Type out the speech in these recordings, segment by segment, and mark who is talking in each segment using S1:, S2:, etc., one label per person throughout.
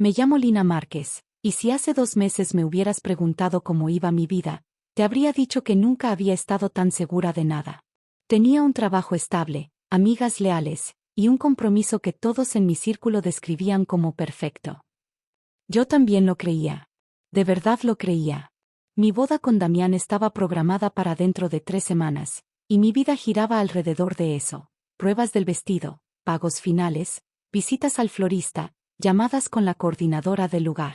S1: Me llamo Lina Márquez, y si hace 2 meses me hubieras preguntado cómo iba mi vida, te habría dicho que nunca había estado tan segura de nada. Tenía un trabajo estable, amigas leales, y un compromiso que todos en mi círculo describían como perfecto. Yo también lo creía. De verdad lo creía. Mi boda con Damián estaba programada para dentro de 3 semanas, y mi vida giraba alrededor de eso. Pruebas del vestido, pagos finales, visitas al florista, llamadas con la coordinadora del lugar.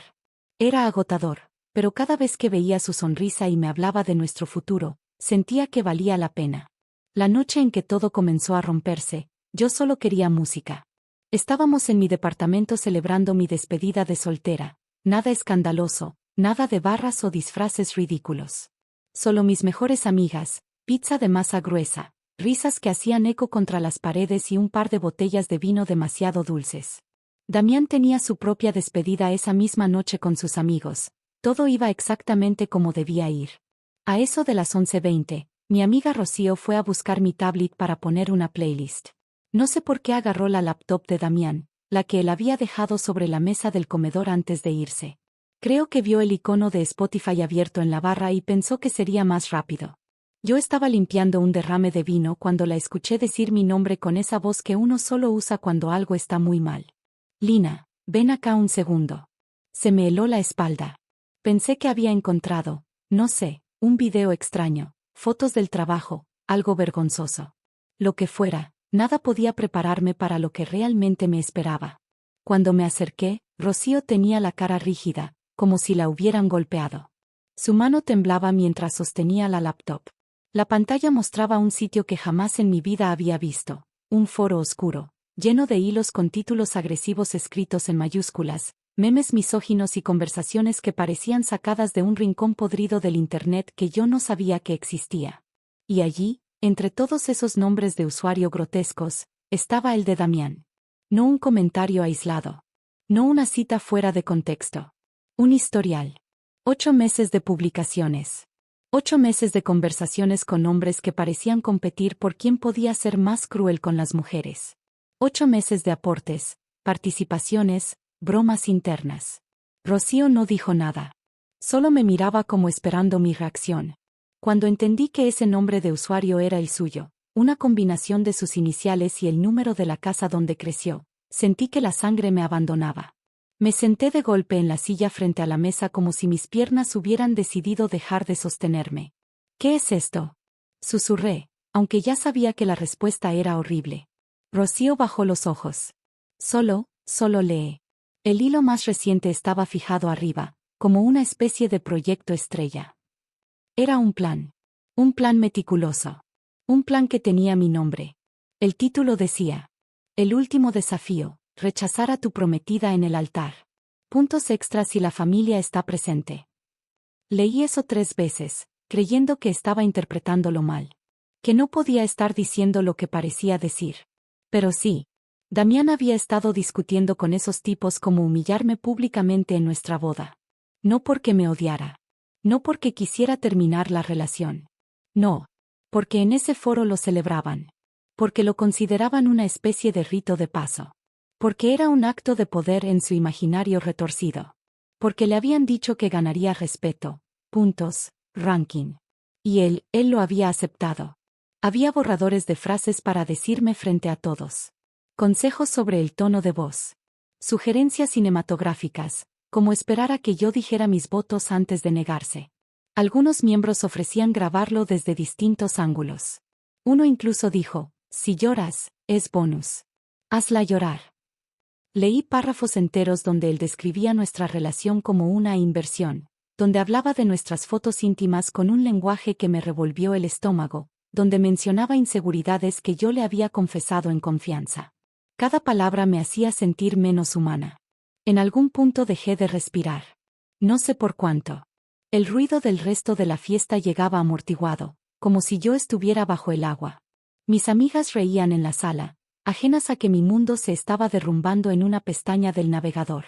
S1: Era agotador, pero cada vez que veía su sonrisa y me hablaba de nuestro futuro, sentía que valía la pena. La noche en que todo comenzó a romperse, yo solo quería música. Estábamos en mi departamento celebrando mi despedida de soltera, nada escandaloso, nada de barras o disfraces ridículos. Solo mis mejores amigas, pizza de masa gruesa, risas que hacían eco contra las paredes y un par de botellas de vino demasiado dulces. Damián tenía su propia despedida esa misma noche con sus amigos. Todo iba exactamente como debía ir. A eso de las 11:20, mi amiga Rocío fue a buscar mi tablet para poner una playlist. No sé por qué agarró la laptop de Damián, la que él había dejado sobre la mesa del comedor antes de irse. Creo que vio el icono de Spotify abierto en la barra y pensó que sería más rápido. Yo estaba limpiando un derrame de vino cuando la escuché decir mi nombre con esa voz que uno solo usa cuando algo está muy mal. Lina, ven acá un segundo. Se me heló la espalda. Pensé que había encontrado, no sé, un video extraño, fotos del trabajo, algo vergonzoso. Lo que fuera, nada podía prepararme para lo que realmente me esperaba. Cuando me acerqué, Rocío tenía la cara rígida, como si la hubieran golpeado. Su mano temblaba mientras sostenía la laptop. La pantalla mostraba un sitio que jamás en mi vida había visto, un foro oscuro, lleno de hilos con títulos agresivos escritos en mayúsculas, memes misóginos y conversaciones que parecían sacadas de un rincón podrido del Internet que yo no sabía que existía. Y allí, entre todos esos nombres de usuario grotescos, estaba el de Damián. No un comentario aislado. No una cita fuera de contexto. Un historial. 8 meses de publicaciones. 8 meses de conversaciones con hombres que parecían competir por quién podía ser más cruel con las mujeres. 8 meses de aportes, participaciones, bromas internas. Rocío no dijo nada. Solo me miraba como esperando mi reacción. Cuando entendí que ese nombre de usuario era el suyo, una combinación de sus iniciales y el número de la casa donde creció, sentí que la sangre me abandonaba. Me senté de golpe en la silla frente a la mesa como si mis piernas hubieran decidido dejar de sostenerme. ¿Qué es esto?, susurré, aunque ya sabía que la respuesta era horrible. Rocío bajó los ojos. Solo lee. El hilo más reciente estaba fijado arriba, como una especie de proyecto estrella. Era un plan. Un plan meticuloso. Un plan que tenía mi nombre. El título decía: El último desafío, rechazar a tu prometida en el altar. Puntos extras si la familia está presente. Leí eso 3 veces, creyendo que estaba interpretándolo mal. Que no podía estar diciendo lo que parecía decir. Pero sí. Damián había estado discutiendo con esos tipos cómo humillarme públicamente en nuestra boda. No porque me odiara. No porque quisiera terminar la relación. No. Porque en ese foro lo celebraban. Porque lo consideraban una especie de rito de paso. Porque era un acto de poder en su imaginario retorcido. Porque le habían dicho que ganaría respeto, puntos, ranking. Y él lo había aceptado. Había borradores de frases para decirme frente a todos. Consejos sobre el tono de voz. Sugerencias cinematográficas, como esperar a que yo dijera mis votos antes de negarse. Algunos miembros ofrecían grabarlo desde distintos ángulos. Uno incluso dijo: si lloras, es bonus. Hazla llorar. Leí párrafos enteros donde él describía nuestra relación como una inversión, donde hablaba de nuestras fotos íntimas con un lenguaje que me revolvió el estómago, donde mencionaba inseguridades que yo le había confesado en confianza. Cada palabra me hacía sentir menos humana. En algún punto dejé de respirar. No sé por cuánto. El ruido del resto de la fiesta llegaba amortiguado, como si yo estuviera bajo el agua. Mis amigas reían en la sala, ajenas a que mi mundo se estaba derrumbando en una pestaña del navegador.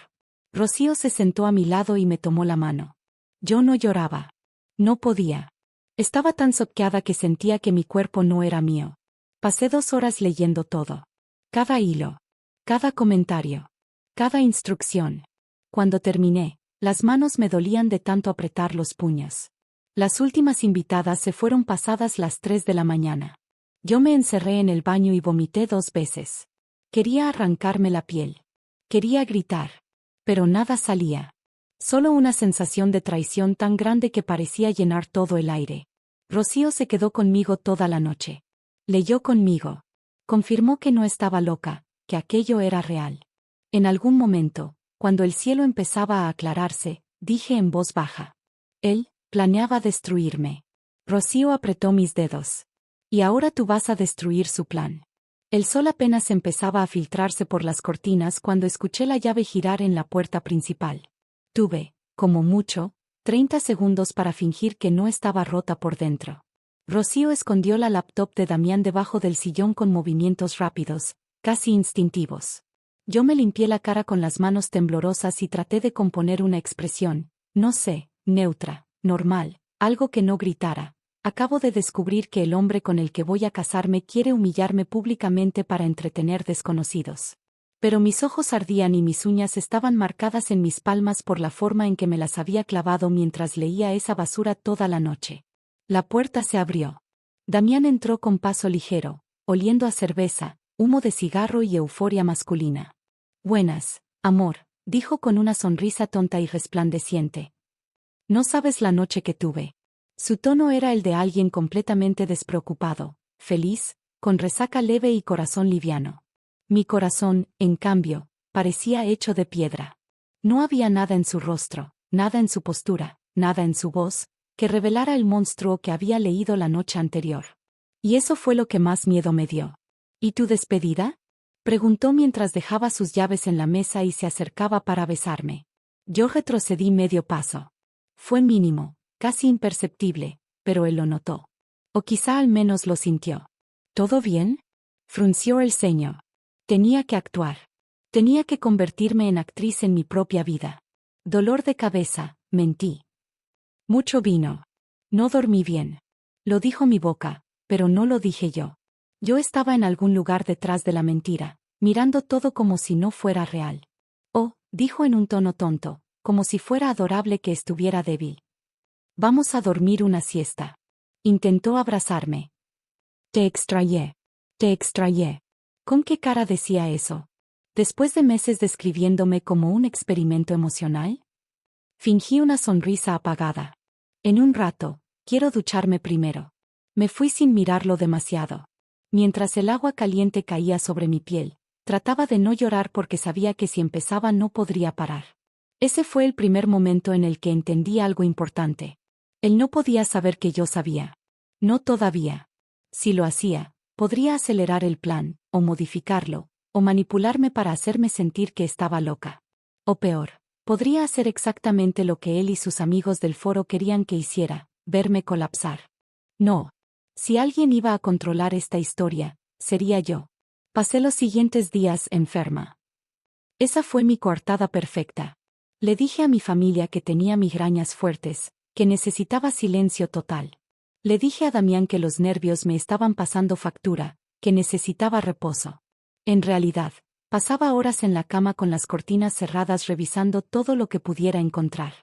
S1: Rocío se sentó a mi lado y me tomó la mano. Yo no lloraba. No podía. Estaba tan choqueada que sentía que mi cuerpo no era mío. Pasé 2 horas leyendo todo. Cada hilo. Cada comentario. Cada instrucción. Cuando terminé, las manos me dolían de tanto apretar los puños. Las últimas invitadas se fueron pasadas las 3 de la mañana. Yo me encerré en el baño y vomité 2 veces. Quería arrancarme la piel. Quería gritar. Pero nada salía. Solo una sensación de traición tan grande que parecía llenar todo el aire. Rocío se quedó conmigo toda la noche. Leyó conmigo. Confirmó que no estaba loca, que aquello era real. En algún momento, cuando el cielo empezaba a aclararse, dije en voz baja. Él planeaba destruirme. Rocío apretó mis dedos. Y ahora tú vas a destruir su plan. El sol apenas empezaba a filtrarse por las cortinas cuando escuché la llave girar en la puerta principal. Tuve, como mucho, 30 segundos para fingir que no estaba rota por dentro. Rocío escondió la laptop de Damián debajo del sillón con movimientos rápidos, casi instintivos. Yo me limpié la cara con las manos temblorosas y traté de componer una expresión, no sé, neutra, normal, algo que no gritara. Acabo de descubrir que el hombre con el que voy a casarme quiere humillarme públicamente para entretener desconocidos. Pero mis ojos ardían y mis uñas estaban marcadas en mis palmas por la forma en que me las había clavado mientras leía esa basura toda la noche. La puerta se abrió. Damián entró con paso ligero, oliendo a cerveza, humo de cigarro y euforia masculina. Buenas, amor, dijo con una sonrisa tonta y resplandeciente. No sabes la noche que tuve. Su tono era el de alguien completamente despreocupado, feliz, con resaca leve y corazón liviano. Mi corazón, en cambio, parecía hecho de piedra. No había nada en su rostro, nada en su postura, nada en su voz, que revelara el monstruo que había leído la noche anterior. Y eso fue lo que más miedo me dio. ¿Y tu despedida? Preguntó mientras dejaba sus llaves en la mesa y se acercaba para besarme. Yo retrocedí medio paso. Fue mínimo, casi imperceptible, pero él lo notó. O quizá al menos lo sintió. ¿Todo bien? Frunció el ceño. Tenía que actuar. Tenía que convertirme en actriz en mi propia vida. Dolor de cabeza, mentí. Mucho vino. No dormí bien. Lo dijo mi boca, pero no lo dije yo. Yo estaba en algún lugar detrás de la mentira, mirando todo como si no fuera real. Oh, dijo en un tono tonto, como si fuera adorable que estuviera débil. Vamos a dormir una siesta. Intentó abrazarme. Te extrañé. Te extrañé. ¿Con qué cara decía eso? Después de meses describiéndome como un experimento emocional. Fingí una sonrisa apagada. En un rato, quiero ducharme primero. Me fui sin mirarlo demasiado. Mientras el agua caliente caía sobre mi piel, trataba de no llorar porque sabía que si empezaba no podría parar. Ese fue el primer momento en el que entendí algo importante. Él no podía saber que yo sabía. No todavía. Si lo hacía, podría acelerar el plan, o modificarlo, o manipularme para hacerme sentir que estaba loca. O peor, podría hacer exactamente lo que él y sus amigos del foro querían que hiciera, verme colapsar. No. Si alguien iba a controlar esta historia, sería yo. Pasé los siguientes días enferma. Esa fue mi coartada perfecta. Le dije a mi familia que tenía migrañas fuertes, que necesitaba silencio total. Le dije a Damián que los nervios me estaban pasando factura, que necesitaba reposo. En realidad, pasaba horas en la cama con las cortinas cerradas revisando todo lo que pudiera encontrar.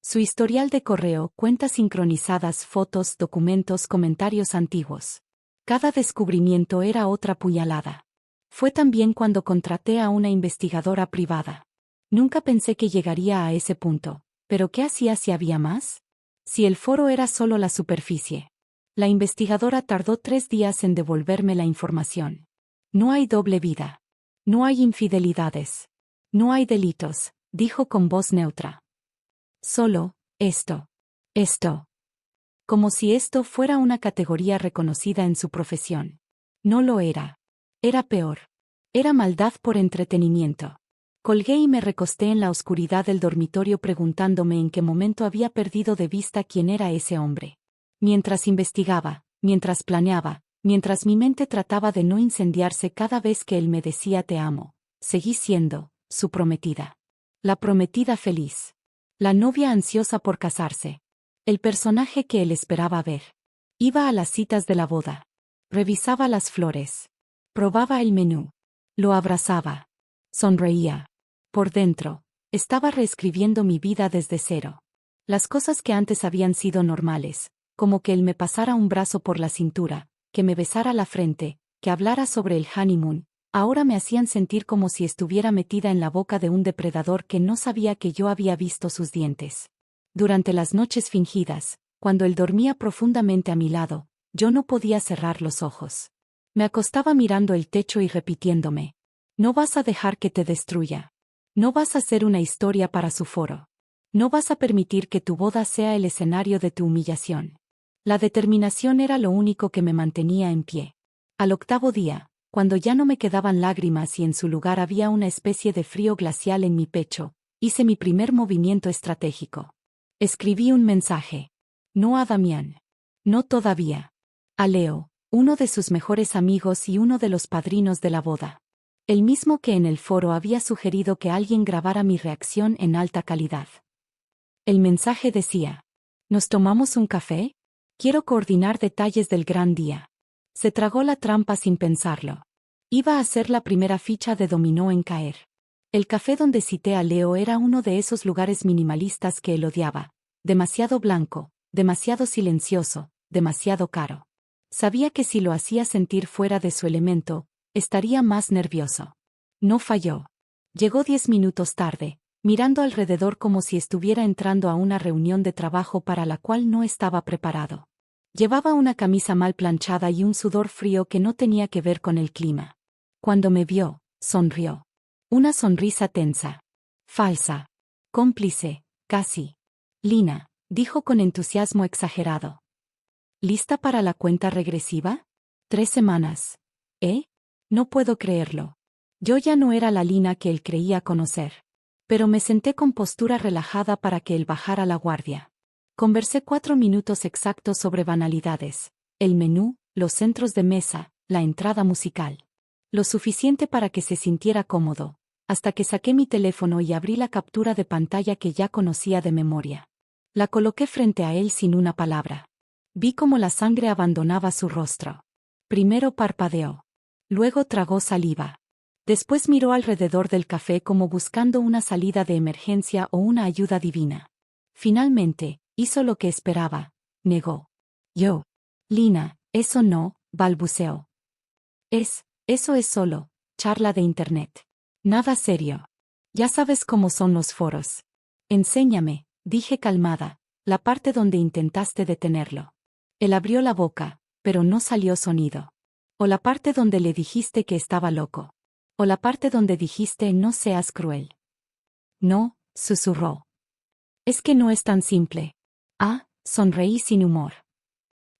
S1: Su historial de correo, cuentas sincronizadas, fotos, documentos, comentarios antiguos. Cada descubrimiento era otra puñalada. Fue también cuando contraté a una investigadora privada. Nunca pensé que llegaría a ese punto, pero ¿qué hacía si había más? Si el foro era solo la superficie. La investigadora tardó 3 días en devolverme la información. No hay doble vida. No hay infidelidades. No hay delitos, dijo con voz neutra. Solo, esto. Esto. Como si esto fuera una categoría reconocida en su profesión. No lo era. Era peor. Era maldad por entretenimiento. Colgué y me recosté en la oscuridad del dormitorio preguntándome en qué momento había perdido de vista quién era ese hombre. Mientras investigaba, mientras planeaba, mientras mi mente trataba de no incendiarse cada vez que él me decía te amo, seguí siendo su prometida. La prometida feliz. La novia ansiosa por casarse. El personaje que él esperaba ver. Iba a las citas de la boda. Revisaba las flores. Probaba el menú. Lo abrazaba. Sonreía. Por dentro, Estaba reescribiendo mi vida desde cero. Las cosas que antes habían sido normales, como que él me pasara un brazo por la cintura, que me besara la frente, que hablara sobre el honeymoon, ahora me hacían sentir como si estuviera metida en la boca de un depredador que no sabía que yo había visto sus dientes. Durante las noches fingidas, cuando él dormía profundamente a mi lado, yo no podía cerrar los ojos. Me acostaba mirando el techo y repitiéndome: no vas a dejar que te destruya. No vas a hacer una historia para su foro. No vas a permitir que tu boda sea el escenario de tu humillación. La determinación era lo único que me mantenía en pie. Al octavo día, cuando ya no me quedaban lágrimas y en su lugar había una especie de frío glacial en mi pecho, hice mi primer movimiento estratégico. Escribí un mensaje. No a Damián. No todavía. A Leo, uno de sus mejores amigos y uno de los padrinos de la boda. El mismo que en el foro había sugerido que alguien grabara mi reacción en alta calidad. El mensaje decía: ¿nos tomamos un café? Quiero coordinar detalles del gran día. Se tragó la trampa sin pensarlo. Iba a ser la primera ficha de dominó en caer. El café donde cité a Leo era uno de esos lugares minimalistas que él odiaba. Demasiado blanco, demasiado silencioso, demasiado caro. Sabía que si lo hacía sentir fuera de su elemento, estaría más nervioso. No falló. Llegó 10 minutos tarde, mirando alrededor como si estuviera entrando a una reunión de trabajo para la cual no estaba preparado. Llevaba una camisa mal planchada y un sudor frío que no tenía que ver con el clima. Cuando me vio, sonrió. Una sonrisa tensa. Falsa. Cómplice, casi. Lina, dijo con entusiasmo exagerado. ¿Lista para la cuenta regresiva? 3 semanas. ¿Eh? No puedo creerlo. Yo ya no era la Lina que él creía conocer. Pero me senté con postura relajada para que él bajara la guardia. Conversé 4 minutos exactos sobre banalidades: el menú, los centros de mesa, la entrada musical. Lo suficiente para que se sintiera cómodo, hasta que saqué mi teléfono y abrí la captura de pantalla que ya conocía de memoria. La coloqué frente a él sin una palabra. Vi cómo la sangre abandonaba su rostro. Primero parpadeó. Luego tragó saliva. Después miró alrededor del café como buscando una salida de emergencia o una ayuda divina. Finalmente, hizo lo que esperaba. Negó. Lina, eso no, balbuceó. Eso es solo charla de internet. Nada serio. Ya sabes cómo son los foros. Enséñame, dije calmada, la parte donde intentaste detenerlo. Él abrió la boca, pero no salió sonido. O la parte donde le dijiste que estaba loco. O la parte donde dijiste no seas cruel. No, susurró. Es que no es tan simple. Ah, sonreí sin humor.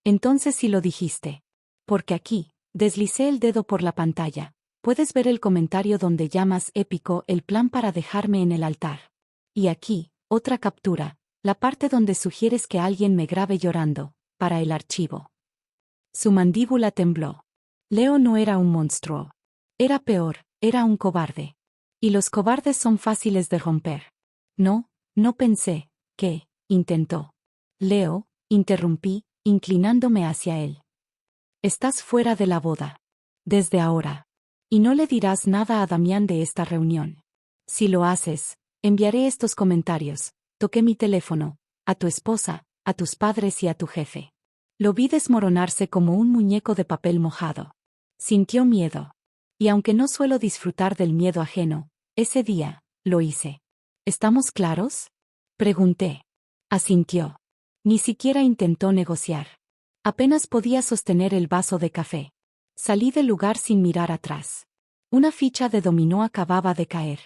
S1: Entonces sí lo dijiste. Porque aquí, deslicé el dedo por la pantalla, puedes ver el comentario donde llamas épico el plan para dejarme en el altar. Y aquí, otra captura, la parte donde sugieres que alguien me grabe llorando, para el archivo. Su mandíbula tembló. Leo no era un monstruo. Era peor, era un cobarde. Y los cobardes son fáciles de romper. No pensé, que, intentó. Leo, interrumpí, inclinándome hacia él. Estás fuera de la boda. Desde ahora. Y no le dirás nada a Damián de esta reunión. Si lo haces, enviaré estos comentarios. Toqué mi teléfono, a tu esposa, a tus padres y a tu jefe. Lo vi desmoronarse como un muñeco de papel mojado. Sintió miedo. Y aunque no suelo disfrutar del miedo ajeno, ese día, lo hice. ¿Estamos claros? Pregunté. Asintió. Ni siquiera intentó negociar. Apenas podía sostener el vaso de café. Salí del lugar sin mirar atrás. Una ficha de dominó acababa de caer.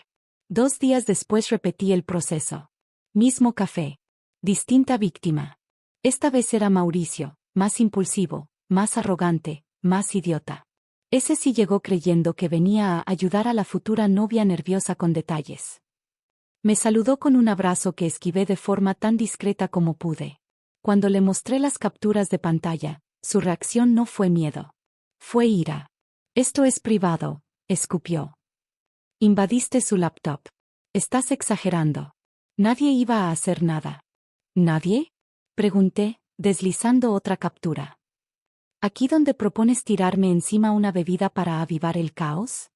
S1: 2 días después repetí el proceso. Mismo café. Distinta víctima. Esta vez era Mauricio, más impulsivo, más arrogante, más idiota. Ese sí llegó creyendo que venía a ayudar a la futura novia nerviosa con detalles. Me saludó con un abrazo que esquivé de forma tan discreta como pude. Cuando le mostré las capturas de pantalla, su reacción no fue miedo. Fue ira. Esto es privado, escupió. Invadiste su laptop. Estás exagerando. Nadie iba a hacer nada. ¿Nadie? Pregunté, deslizando otra captura. ¿Aquí donde propones tirarme encima una bebida para avivar el caos?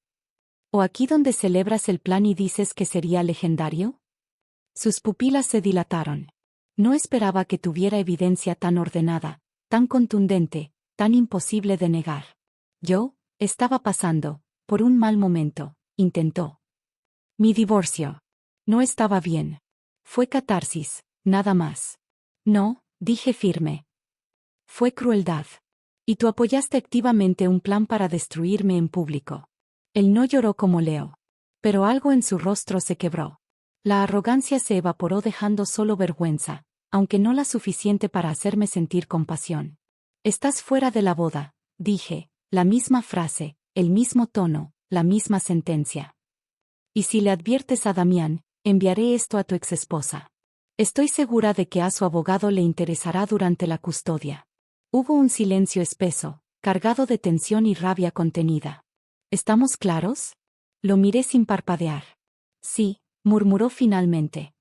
S1: ¿O aquí donde celebras el plan y dices que sería legendario? Sus pupilas se dilataron. No esperaba que tuviera evidencia tan ordenada, tan contundente, tan imposible de negar. Yo, estaba pasando, por un mal momento, intentó. Mi divorcio. No estaba bien. Fue catarsis, nada más. No, dije firme. Fue crueldad. Y tú apoyaste activamente un plan para destruirme en público. Él no lloró como Leo. Pero algo en su rostro se quebró. La arrogancia se evaporó dejando solo vergüenza, aunque no la suficiente para hacerme sentir compasión. Estás fuera de la boda, dije, la misma frase, el mismo tono, la misma sentencia. Y si le adviertes a Damián, enviaré esto a tu exesposa. Estoy segura de que a su abogado le interesará durante la custodia. Hubo un silencio espeso, cargado de tensión y rabia contenida. ¿Estamos claros? Lo miré sin parpadear. Sí, murmuró finalmente.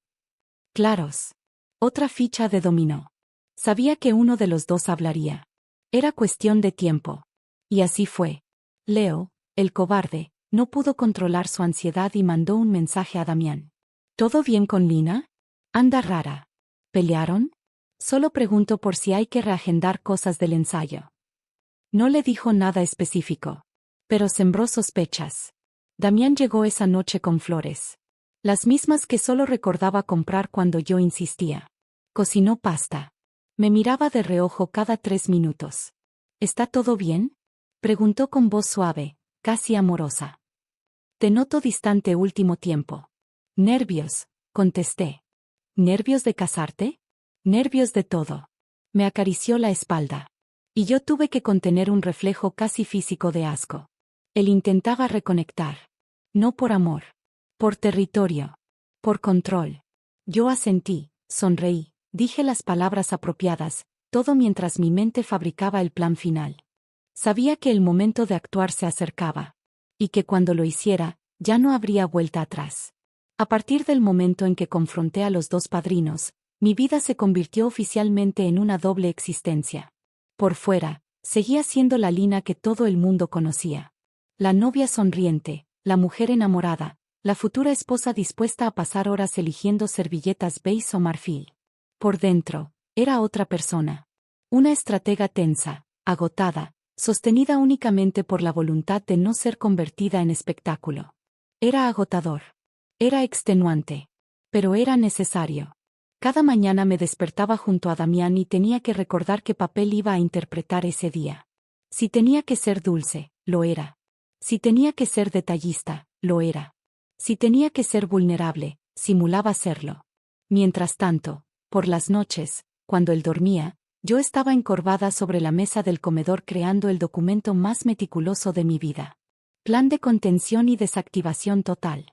S1: Claros. Otra ficha de dominó. Sabía que uno de los dos hablaría. Era cuestión de tiempo. Y así fue. Leo, el cobarde, no pudo controlar su ansiedad y mandó un mensaje a Damián. ¿Todo bien con Lina? Anda rara. ¿Pelearon? Solo pregunto por si hay que reagendar cosas del ensayo. No le dijo nada específico. Pero sembró sospechas. Damián llegó esa noche con flores. Las mismas que solo recordaba comprar cuando yo insistía. Cocinó pasta. Me miraba de reojo cada 3 minutos. ¿Está todo bien? Preguntó con voz suave, casi amorosa. Te noto distante último tiempo. Nervios, contesté. ¿Nervios de casarte? Nervios de todo. Me acarició la espalda. Y yo tuve que contener un reflejo casi físico de asco. Él intentaba reconectar. No por amor. Por territorio. Por control. Yo asentí, sonreí, dije las palabras apropiadas, todo mientras mi mente fabricaba el plan final. Sabía que el momento de actuar se acercaba. Y que cuando lo hiciera, ya no habría vuelta atrás. A partir del momento en que confronté a los dos padrinos, mi vida se convirtió oficialmente en una doble existencia. Por fuera, seguía siendo la Lina que todo el mundo conocía. La novia sonriente, la mujer enamorada, la futura esposa dispuesta a pasar horas eligiendo servilletas beige o marfil. Por dentro, era otra persona. Una estratega tensa, agotada, sostenida únicamente por la voluntad de no ser convertida en espectáculo. Era agotador. Era extenuante. Pero era necesario. Cada mañana me despertaba junto a Damián y tenía que recordar qué papel iba a interpretar ese día. Si tenía que ser dulce, lo era. Si tenía que ser detallista, lo era. Si tenía que ser vulnerable, simulaba serlo. Mientras tanto, por las noches, cuando él dormía, yo estaba encorvada sobre la mesa del comedor creando el documento más meticuloso de mi vida. Plan de contención y desactivación total.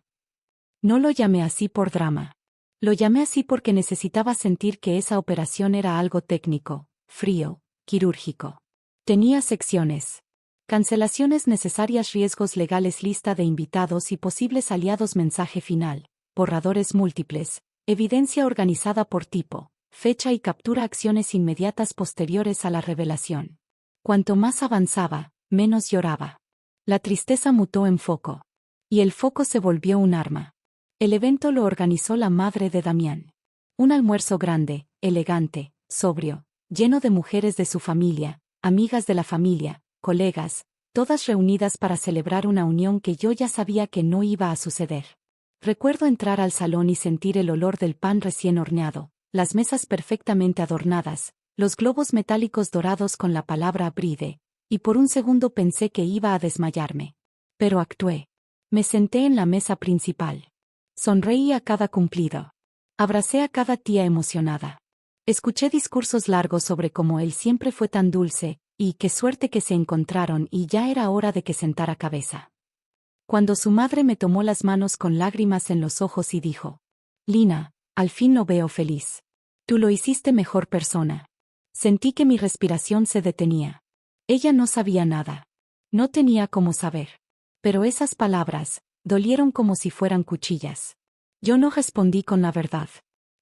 S1: No lo llamé así por drama. Lo llamé así porque necesitaba sentir que esa operación era algo técnico, frío, quirúrgico. Tenía secciones. Cancelaciones necesarias, riesgos legales, lista de invitados y posibles aliados, mensaje final, borradores múltiples, evidencia organizada por tipo, fecha y captura, acciones inmediatas posteriores a la revelación. Cuanto más avanzaba, menos lloraba. La tristeza mutó en foco. Y el foco se volvió un arma. El evento lo organizó la madre de Damián. Un almuerzo grande, elegante, sobrio, lleno de mujeres de su familia, amigas de la familia, colegas, todas reunidas para celebrar una unión que yo ya sabía que no iba a suceder. Recuerdo entrar al salón y sentir el olor del pan recién horneado, las mesas perfectamente adornadas, los globos metálicos dorados con la palabra Bride, y por un segundo pensé que iba a desmayarme. Pero actué. Me senté en la mesa principal. Sonreí a cada cumplido. Abracé a cada tía emocionada. Escuché discursos largos sobre cómo él siempre fue tan dulce, y qué suerte que se encontraron y ya era hora de que sentara cabeza. Cuando su madre me tomó las manos con lágrimas en los ojos y dijo: Lina, al fin lo veo feliz. Tú lo hiciste mejor persona. Sentí que mi respiración se detenía. Ella no sabía nada. No tenía cómo saber. Pero esas palabras dolieron como si fueran cuchillas. Yo no respondí con la verdad.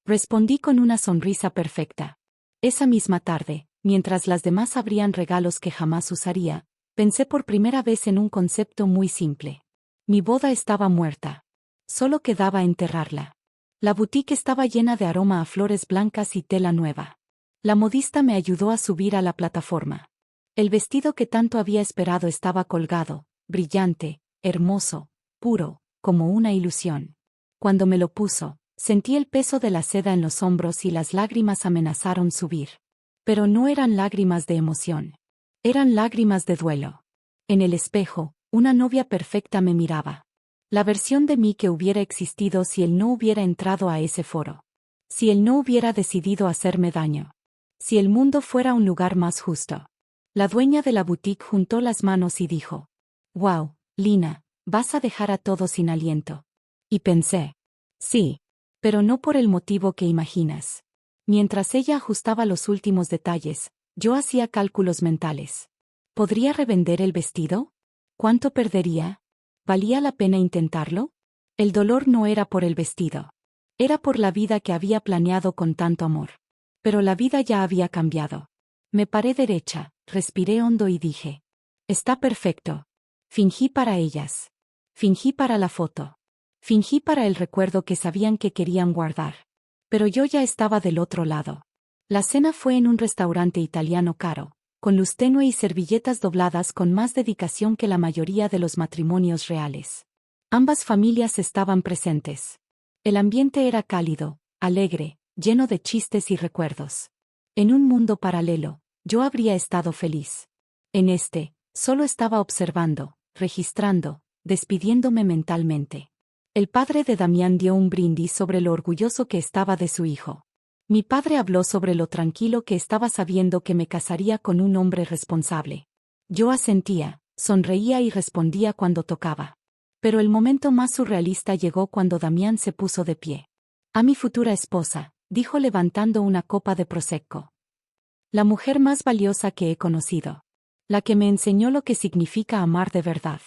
S1: Respondí con una sonrisa perfecta. Esa misma tarde, mientras las demás abrían regalos que jamás usaría, pensé por primera vez en un concepto muy simple. Mi boda estaba muerta. Solo quedaba enterrarla. La boutique estaba llena de aroma a flores blancas y tela nueva. La modista me ayudó a subir a la plataforma. El vestido que tanto había esperado estaba colgado, brillante, hermoso, puro, como una ilusión. Cuando me lo puso, sentí el peso de la seda en los hombros y las lágrimas amenazaron subir. Pero no eran lágrimas de emoción. Eran lágrimas de duelo. En el espejo, una novia perfecta me miraba. La versión de mí que hubiera existido si él no hubiera entrado a ese foro. Si él no hubiera decidido hacerme daño. Si el mundo fuera un lugar más justo. La dueña de la boutique juntó las manos y dijo: «Wow, Lina, vas a dejar a todos sin aliento». Y pensé: sí, pero no por el motivo que imaginas. Mientras ella ajustaba los últimos detalles, yo hacía cálculos mentales. ¿Podría revender el vestido? ¿Cuánto perdería? ¿Valía la pena intentarlo? El dolor no era por el vestido. Era por la vida que había planeado con tanto amor. Pero la vida ya había cambiado. Me paré derecha, respiré hondo y dije: está perfecto. Fingí para ellas. Fingí para la foto. Fingí para el recuerdo que sabían que querían guardar. Pero yo ya estaba del otro lado. La cena fue en un restaurante italiano caro, con luz tenue y servilletas dobladas con más dedicación que la mayoría de los matrimonios reales. Ambas familias estaban presentes. El ambiente era cálido, alegre, lleno de chistes y recuerdos. En un mundo paralelo, yo habría estado feliz. En este, solo estaba observando, registrando, despidiéndome mentalmente. El padre de Damián dio un brindis sobre lo orgulloso que estaba de su hijo. Mi padre habló sobre lo tranquilo que estaba sabiendo que me casaría con un hombre responsable. Yo asentía, sonreía y respondía cuando tocaba. Pero el momento más surrealista llegó cuando Damián se puso de pie. «A mi futura esposa», dijo levantando una copa de prosecco. «La mujer más valiosa que he conocido. La que me enseñó lo que significa amar de verdad».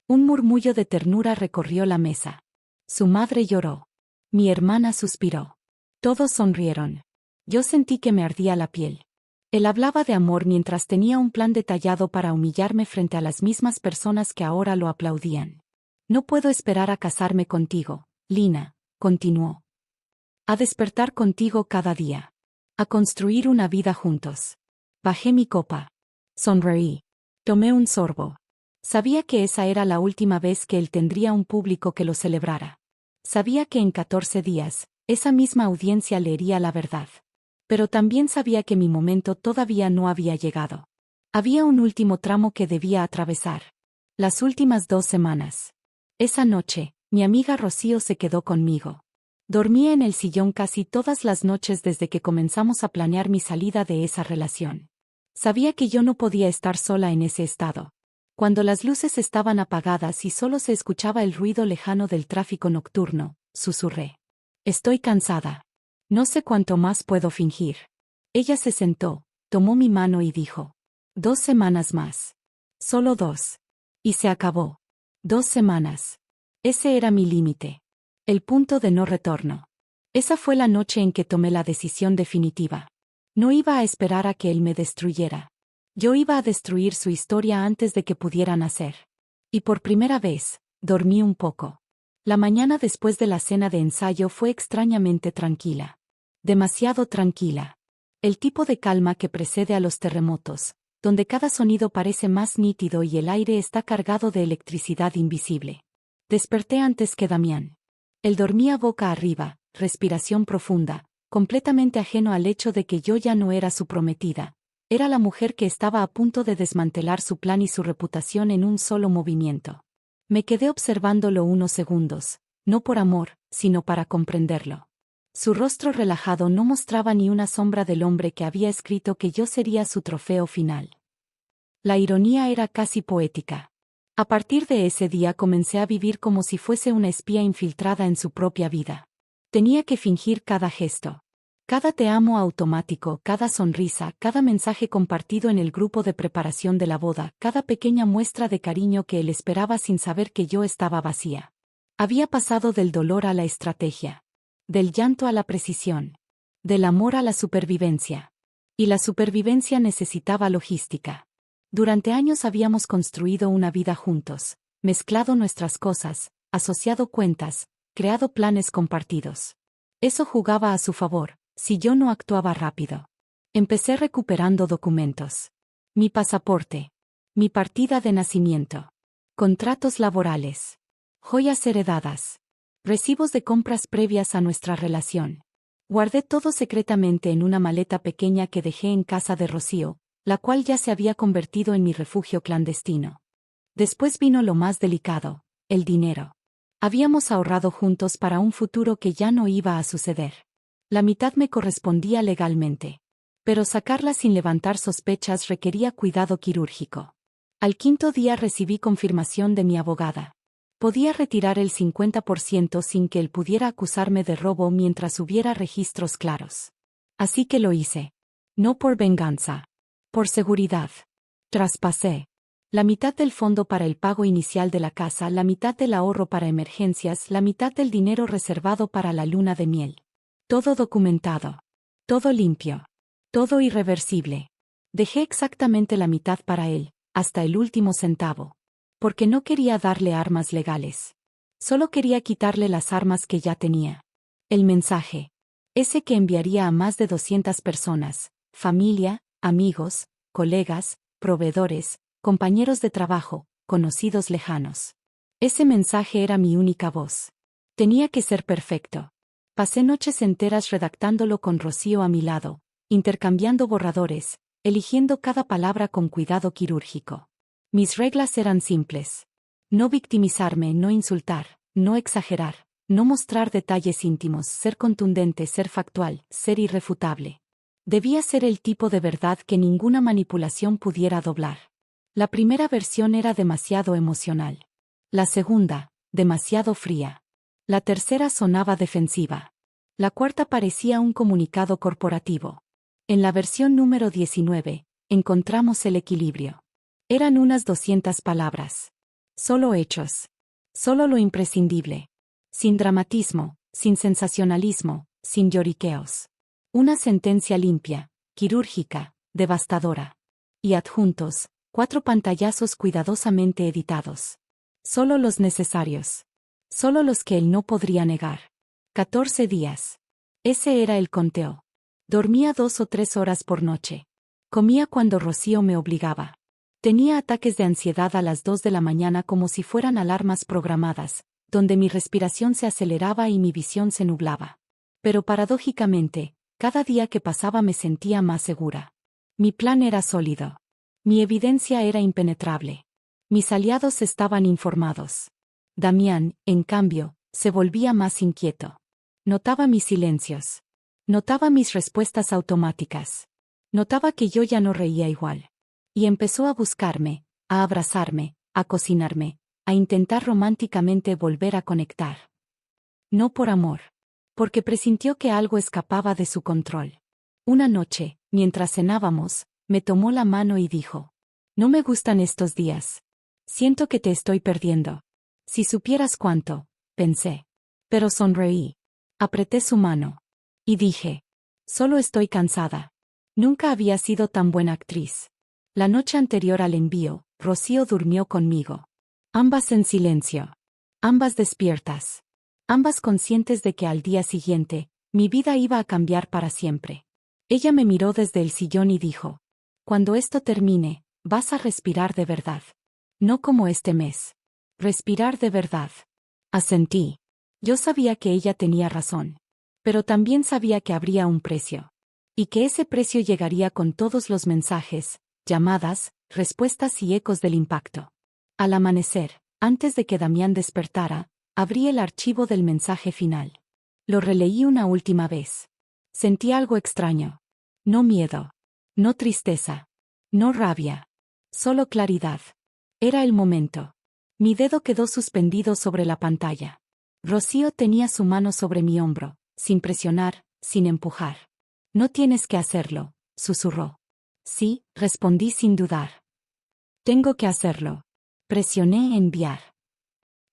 S1: Un murmullo de ternura recorrió la mesa. Su madre lloró. Mi hermana suspiró. Todos sonrieron. Yo sentí que me ardía la piel. Él hablaba de amor mientras tenía un plan detallado para humillarme frente a las mismas personas que ahora lo aplaudían. «No puedo esperar a casarme contigo, Lina», continuó. «A despertar contigo cada día. A construir una vida juntos». Bajé mi copa. Sonreí. Tomé un sorbo. Sabía que esa era la última vez que él tendría un público que lo celebrara. Sabía que en 14 días, esa misma audiencia leería la verdad. Pero también sabía que mi momento todavía no había llegado. Había un último tramo que debía atravesar. Las últimas 2 semanas. Esa noche, mi amiga Rocío se quedó conmigo. Dormía en el sillón casi todas las noches desde que comenzamos a planear mi salida de esa relación. Sabía que yo no podía estar sola en ese estado. Cuando las luces estaban apagadas y solo se escuchaba el ruido lejano del tráfico nocturno, susurré: «Estoy cansada. No sé cuánto más puedo fingir». Ella se sentó, tomó mi mano y dijo: «2 semanas más. Solo 2. Y se acabó. 2 semanas. Ese era mi límite. El punto de no retorno». Esa fue la noche en que tomé la decisión definitiva. No iba a esperar a que él me destruyera. Yo iba a destruir su historia antes de que pudiera nacer. Y por primera vez, dormí un poco. La mañana después de la cena de ensayo fue extrañamente tranquila. Demasiado tranquila. El tipo de calma que precede a los terremotos, donde cada sonido parece más nítido y el aire está cargado de electricidad invisible. Desperté antes que Damián. Él dormía boca arriba, respiración profunda, completamente ajeno al hecho de que yo ya no era su prometida. Era la mujer que estaba a punto de desmantelar su plan y su reputación en un solo movimiento. Me quedé observándolo unos segundos, no por amor, sino para comprenderlo. Su rostro relajado no mostraba ni una sombra del hombre que había escrito que yo sería su trofeo final. La ironía era casi poética. A partir de ese día comencé a vivir como si fuese una espía infiltrada en su propia vida. Tenía que fingir cada gesto. Cada te amo automático, cada sonrisa, cada mensaje compartido en el grupo de preparación de la boda, cada pequeña muestra de cariño que él esperaba sin saber que yo estaba vacía. Había pasado del dolor a la estrategia. Del llanto a la precisión. Del amor a la supervivencia. Y la supervivencia necesitaba logística. Durante años habíamos construido una vida juntos, mezclado nuestras cosas, asociado cuentas, creado planes compartidos. Eso jugaba a su favor, si yo no actuaba rápido. Empecé recuperando documentos. Mi pasaporte. Mi partida de nacimiento. Contratos laborales. Joyas heredadas. Recibos de compras previas a nuestra relación. Guardé todo secretamente en una maleta pequeña que dejé en casa de Rocío, la cual ya se había convertido en mi refugio clandestino. Después vino lo más delicado, el dinero. Habíamos ahorrado juntos para un futuro que ya no iba a suceder. La mitad me correspondía legalmente. Pero sacarla sin levantar sospechas requería cuidado quirúrgico. Al quinto día recibí confirmación de mi abogada. Podía retirar el 50% sin que él pudiera acusarme de robo mientras hubiera registros claros. Así que lo hice. No por venganza. Por seguridad. Traspasé. La mitad del fondo para el pago inicial de la casa, la mitad del ahorro para emergencias, la mitad del dinero reservado para la luna de miel. Todo documentado. Todo limpio. Todo irreversible. Dejé exactamente la mitad para él, hasta el último centavo. Porque no quería darle armas legales. Solo quería quitarle las armas que ya tenía. El mensaje. Ese que enviaría a más de 200 personas, familia, amigos, colegas, proveedores, compañeros de trabajo, conocidos lejanos. Ese mensaje era mi única voz. Tenía que ser perfecto. Pasé noches enteras redactándolo con Rocío a mi lado, intercambiando borradores, eligiendo cada palabra con cuidado quirúrgico. Mis reglas eran simples. No victimizarme, no insultar, no exagerar, no mostrar detalles íntimos, ser contundente, ser factual, ser irrefutable. Debía ser el tipo de verdad que ninguna manipulación pudiera doblar. La primera versión era demasiado emocional. La segunda, demasiado fría. La tercera sonaba defensiva. La cuarta parecía un comunicado corporativo. En la versión número 19, encontramos el equilibrio. Eran unas 200 palabras. Solo hechos. Solo lo imprescindible. Sin dramatismo, sin sensacionalismo, sin lloriqueos. Una sentencia limpia, quirúrgica, devastadora. Y adjuntos, 4 pantallazos cuidadosamente editados. Solo los necesarios. Solo los que él no podría negar. 14 días. Ese era el conteo. Dormía 2 o 3 horas por noche. Comía cuando Rocío me obligaba. Tenía ataques de ansiedad a las 2 de la mañana como si fueran alarmas programadas, donde mi respiración se aceleraba y mi visión se nublaba. Pero paradójicamente, cada día que pasaba me sentía más segura. Mi plan era sólido. Mi evidencia era impenetrable. Mis aliados estaban informados. Damián, en cambio, se volvía más inquieto. Notaba mis silencios. Notaba mis respuestas automáticas. Notaba que yo ya no reía igual. Y empezó a buscarme, a abrazarme, a cocinarme, a intentar románticamente volver a conectar. No por amor. Porque presintió que algo escapaba de su control. Una noche, mientras cenábamos, me tomó la mano y dijo: «No me gustan estos días. Siento que te estoy perdiendo». Si supieras cuánto, pensé. Pero sonreí. Apreté su mano. Y dije: «Solo estoy cansada». Nunca había sido tan buena actriz. La noche anterior al envío, Rocío durmió conmigo. Ambas en silencio. Ambas despiertas. Ambas conscientes de que al día siguiente, mi vida iba a cambiar para siempre. Ella me miró desde el sillón y dijo: «Cuando esto termine, vas a respirar de verdad. No como este mes. Respirar de verdad». Asentí. Yo sabía que ella tenía razón. Pero también sabía que habría un precio. Y que ese precio llegaría con todos los mensajes, llamadas, respuestas y ecos del impacto. Al amanecer, antes de que Damián despertara, abrí el archivo del mensaje final. Lo releí una última vez. Sentí algo extraño. No miedo. No tristeza. No rabia. Solo claridad. Era el momento. Mi dedo quedó suspendido sobre la pantalla. Rocío tenía su mano sobre mi hombro, sin presionar, sin empujar. «No tienes que hacerlo», susurró. «Sí», respondí sin dudar. «Tengo que hacerlo». Presioné enviar.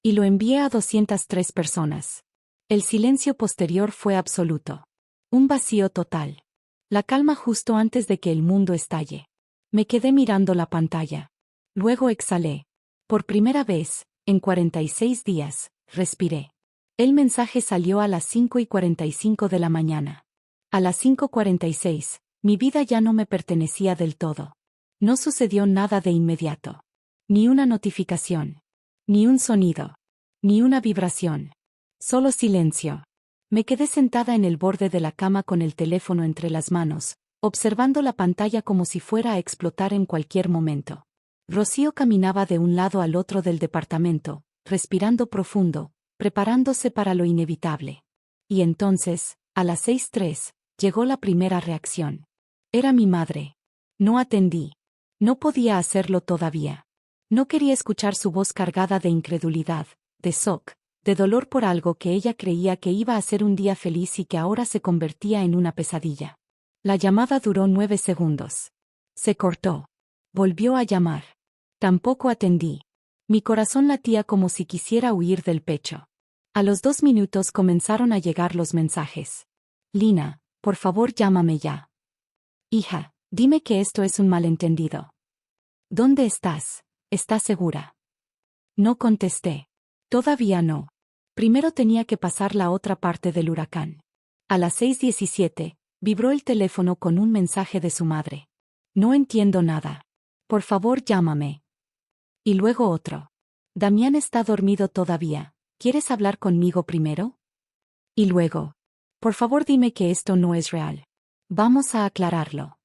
S1: Y lo envié a 203 personas. El silencio posterior fue absoluto. Un vacío total. La calma justo antes de que el mundo estalle. Me quedé mirando la pantalla. Luego exhalé. Por primera vez, en 46 días, respiré. El mensaje salió a las 5:45 de la mañana. A las 5:46, mi vida ya no me pertenecía del todo. No sucedió nada de inmediato. Ni una notificación. Ni un sonido. Ni una vibración. Solo silencio. Me quedé sentada en el borde de la cama con el teléfono entre las manos, observando la pantalla como si fuera a explotar en cualquier momento. Rocío caminaba de un lado al otro del departamento, respirando profundo, preparándose para lo inevitable. Y entonces, a las 6:03, llegó la primera reacción. Era mi madre. No atendí. No podía hacerlo todavía. No quería escuchar su voz cargada de incredulidad, de shock, de dolor por algo que ella creía que iba a ser un día feliz y que ahora se convertía en una pesadilla. La llamada duró 9 segundos. Se cortó. Volvió a llamar. Tampoco atendí. Mi corazón latía como si quisiera huir del pecho. A los 2 minutos comenzaron a llegar los mensajes. Lina, por favor llámame ya. Hija, dime que esto es un malentendido. ¿Dónde estás? ¿Estás segura? No contesté. Todavía no. Primero tenía que pasar la otra parte del huracán. A las 6:17, vibró el teléfono con un mensaje de su madre. No entiendo nada. Por favor llámame. Y luego otro. Damián está dormido todavía. ¿Quieres hablar conmigo primero? Y luego. Por favor dime que esto no es real. Vamos a aclararlo.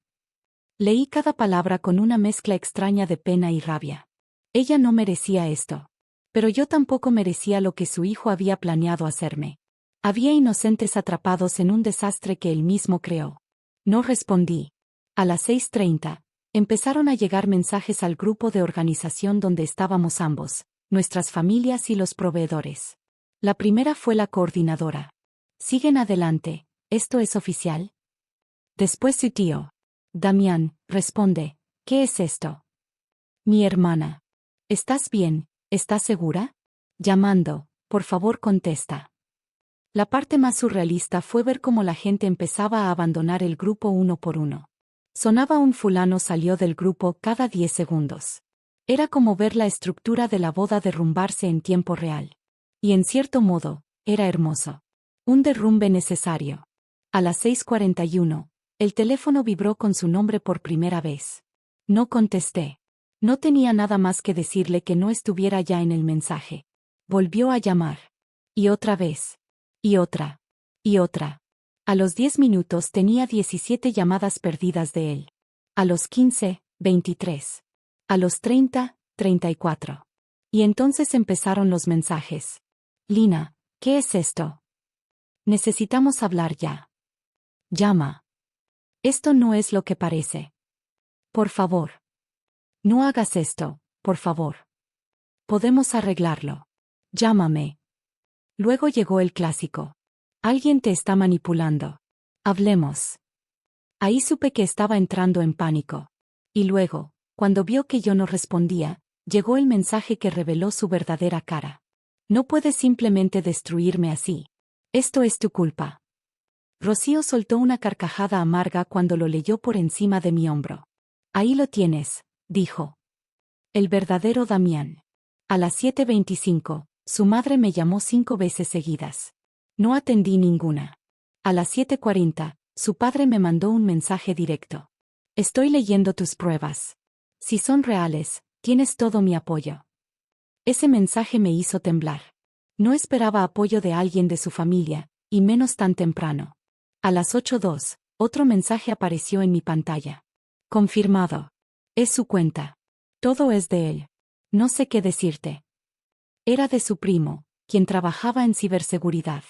S1: Leí cada palabra con una mezcla extraña de pena y rabia. Ella no merecía esto. Pero yo tampoco merecía lo que su hijo había planeado hacerme. Había inocentes atrapados en un desastre que él mismo creó. No respondí. A las 6:30, empezaron a llegar mensajes al grupo de organización donde estábamos ambos, nuestras familias y los proveedores. La primera fue la coordinadora. Siguen adelante, ¿esto es oficial? Después su tío. Damián, responde, ¿qué es esto? Mi hermana. ¿Estás bien? ¿Estás segura? Llamando, por favor contesta. La parte más surrealista fue ver cómo la gente empezaba a abandonar el grupo uno por uno. Sonaba un fulano salió del grupo cada 10 segundos. Era como ver la estructura de la boda derrumbarse en tiempo real. Y en cierto modo, era hermoso. Un derrumbe necesario. A las 6:41, el teléfono vibró con su nombre por primera vez. No contesté. No tenía nada más que decirle que no estuviera ya en el mensaje. Volvió a llamar. Y otra vez. Y otra. Y otra. A los 10 minutos tenía 17 llamadas perdidas de él. A los 15, 23. A los 30, 34. Y entonces empezaron los mensajes. Lina, ¿qué es esto? Necesitamos hablar ya. Llama. Esto no es lo que parece. Por favor. No hagas esto, por favor. Podemos arreglarlo. Llámame. Luego llegó el clásico. Alguien te está manipulando. Hablemos. Ahí supe que estaba entrando en pánico. Y luego, cuando vio que yo no respondía, llegó el mensaje que reveló su verdadera cara. No puedes simplemente destruirme así. Esto es tu culpa. Rocío soltó una carcajada amarga cuando lo leyó por encima de mi hombro. Ahí lo tienes, dijo. El verdadero Damián. A las 7:25, su madre me llamó 5 veces seguidas. No atendí ninguna. A las 7:40, su padre me mandó un mensaje directo. Estoy leyendo tus pruebas. Si son reales, tienes todo mi apoyo. Ese mensaje me hizo temblar. No esperaba apoyo de alguien de su familia, y menos tan temprano. A las 8:02, otro mensaje apareció en mi pantalla. Confirmado. Es su cuenta. Todo es de él. No sé qué decirte. Era de su primo, quien trabajaba en ciberseguridad.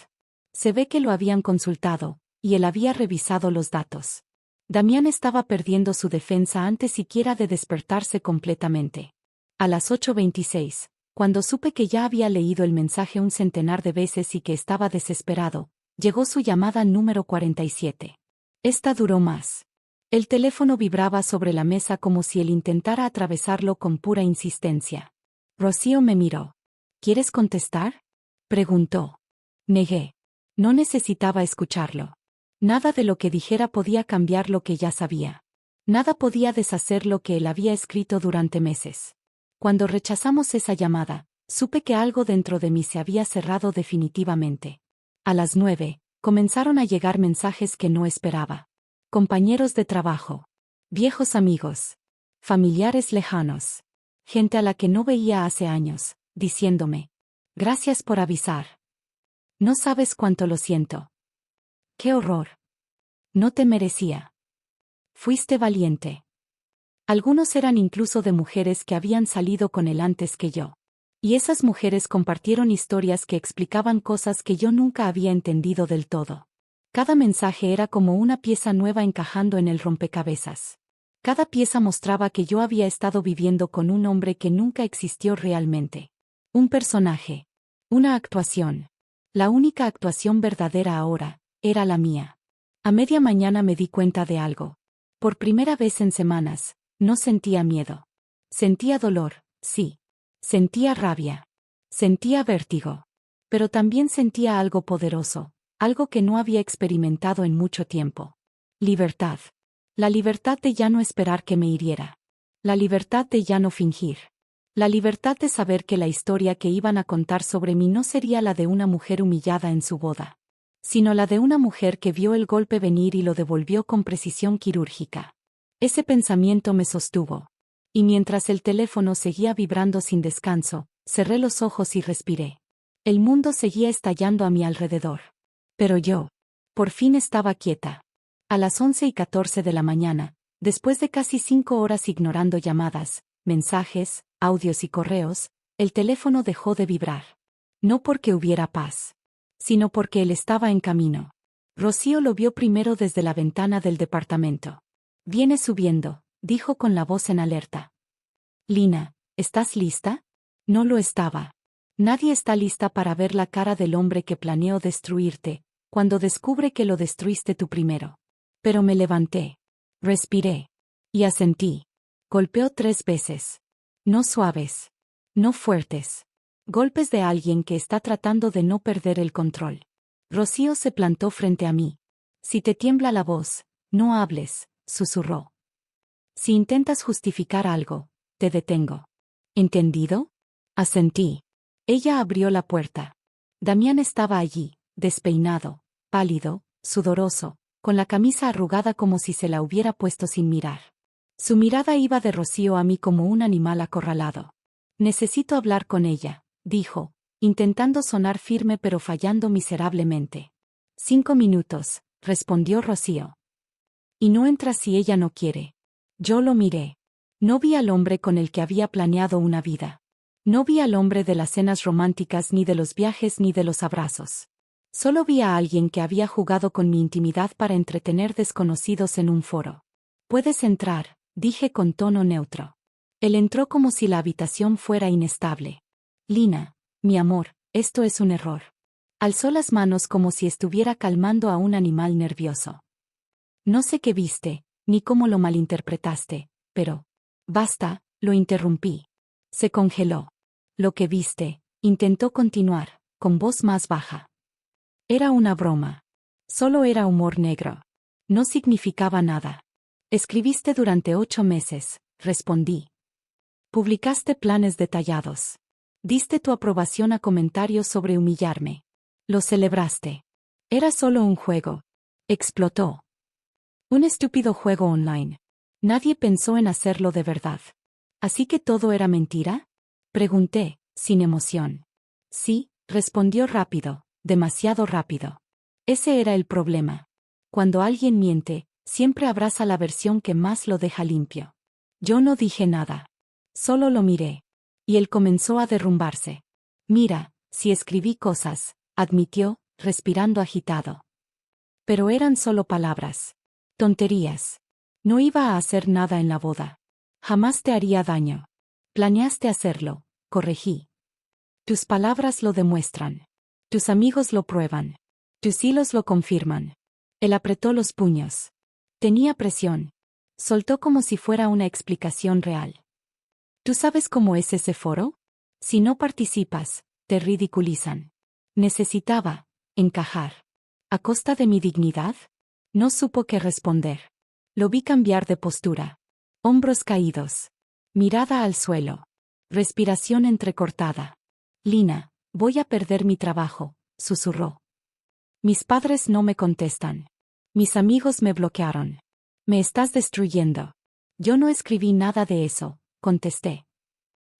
S1: Se ve que lo habían consultado, y él había revisado los datos. Damián estaba perdiendo su defensa antes siquiera de despertarse completamente. A las 8:26, cuando supe que ya había leído el mensaje un centenar de veces y que estaba desesperado, llegó su llamada número 47. Esta duró más. El teléfono vibraba sobre la mesa como si él intentara atravesarlo con pura insistencia. Rocío me miró. ¿Quieres contestar? Preguntó. Negué. No necesitaba escucharlo. Nada de lo que dijera podía cambiar lo que ya sabía. Nada podía deshacer lo que él había escrito durante meses. Cuando rechazamos esa llamada, Supe que algo dentro de mí se había cerrado definitivamente. A las 9, comenzaron a llegar mensajes que no esperaba. Compañeros de trabajo. Viejos amigos. Familiares lejanos. Gente a la que no veía hace años, diciéndome: gracias por avisar. No sabes cuánto lo siento. ¡Qué horror! No te merecía. Fuiste valiente. Algunos eran incluso de mujeres que habían salido con él antes que yo. Y esas mujeres compartieron historias que explicaban cosas que yo nunca había entendido del todo. Cada mensaje era como una pieza nueva encajando en el rompecabezas. Cada pieza mostraba que yo había estado viviendo con un hombre que nunca existió realmente. Un personaje. Una actuación. La única actuación verdadera ahora, era la mía. A media mañana me di cuenta de algo. Por primera vez en semanas, no sentía miedo. Sentía dolor, sí. Sentía rabia. Sentía vértigo. Pero también sentía algo poderoso, algo que no había experimentado en mucho tiempo. Libertad. La libertad de ya no esperar que me hiriera. La libertad de ya no fingir. La libertad de saber que la historia que iban a contar sobre mí no sería la de una mujer humillada en su boda, sino la de una mujer que vio el golpe venir y lo devolvió con precisión quirúrgica. Ese pensamiento me sostuvo. Y mientras el teléfono seguía vibrando sin descanso, cerré los ojos y respiré. El mundo seguía estallando a mi alrededor. Pero yo, por fin estaba quieta. A las 11:14 de la mañana, después de casi 5 horas ignorando llamadas, mensajes, audios y correos, el teléfono dejó de vibrar. No porque hubiera paz, sino porque él estaba en camino. Rocío lo vio primero desde la ventana del departamento. Viene subiendo, dijo con la voz en alerta. Lina, ¿estás lista? No lo estaba. Nadie está lista para ver la cara del hombre que planeó destruirte, cuando descubre que lo destruiste tú primero. Pero me levanté. Respiré. Y asentí. Golpeó 3 veces. No suaves. No fuertes. Golpes de alguien que está tratando de no perder el control. Rocío se plantó frente a mí. Si te tiembla la voz, no hables, susurró. Si intentas justificar algo, te detengo. ¿Entendido? Asentí. Ella abrió la puerta. Damián estaba allí, despeinado, pálido, sudoroso, con la camisa arrugada como si se la hubiera puesto sin mirar. Su mirada iba de Rocío a mí como un animal acorralado. Necesito hablar con ella, dijo, intentando sonar firme pero fallando miserablemente. 5 minutos, respondió Rocío. Y no entra si ella no quiere. Yo lo miré. No vi al hombre con el que había planeado una vida. No vi al hombre de las cenas románticas ni de los viajes ni de los abrazos. Solo vi a alguien que había jugado con mi intimidad para entretener desconocidos en un foro. Puedes entrar, dije con tono neutro. Él entró como si la habitación fuera inestable. Lina, mi amor, esto es un error. Alzó las manos como si estuviera calmando a un animal nervioso. No sé qué viste, ni cómo lo malinterpretaste, pero... Basta, lo interrumpí. Se congeló. Lo que viste, intentó continuar, con voz más baja. Era una broma. Solo era humor negro. No significaba nada. Escribiste durante 8 meses, respondí. Publicaste planes detallados. Diste tu aprobación a comentarios sobre humillarme. Lo celebraste. Era solo un juego. Explotó. Un estúpido juego online. Nadie pensó en hacerlo de verdad. ¿Así que todo era mentira? Pregunté, sin emoción. Sí, respondió rápido, demasiado rápido. Ese era el problema. Cuando alguien miente, siempre abraza la versión que más lo deja limpio. Yo no dije nada. Solo lo miré. Y él comenzó a derrumbarse. Mira, si escribí cosas, admitió, respirando agitado. Pero eran solo palabras. Tonterías. No iba a hacer nada en la boda. Jamás te haría daño. Planeaste hacerlo, corregí. Tus palabras lo demuestran. Tus amigos lo prueban. Tus hilos lo confirman. Él apretó los puños. Tenía presión. Soltó como si fuera una explicación real. ¿Tú sabes cómo es ese foro? Si no participas, te ridiculizan. Necesitaba encajar. ¿A costa de mi dignidad? No supo qué responder. Lo vi cambiar de postura. Hombros caídos. Mirada al suelo. Respiración entrecortada. Lina, voy a perder mi trabajo, susurró. Mis padres no me contestan. Mis amigos me bloquearon. Me estás destruyendo. Yo no escribí nada de eso, contesté.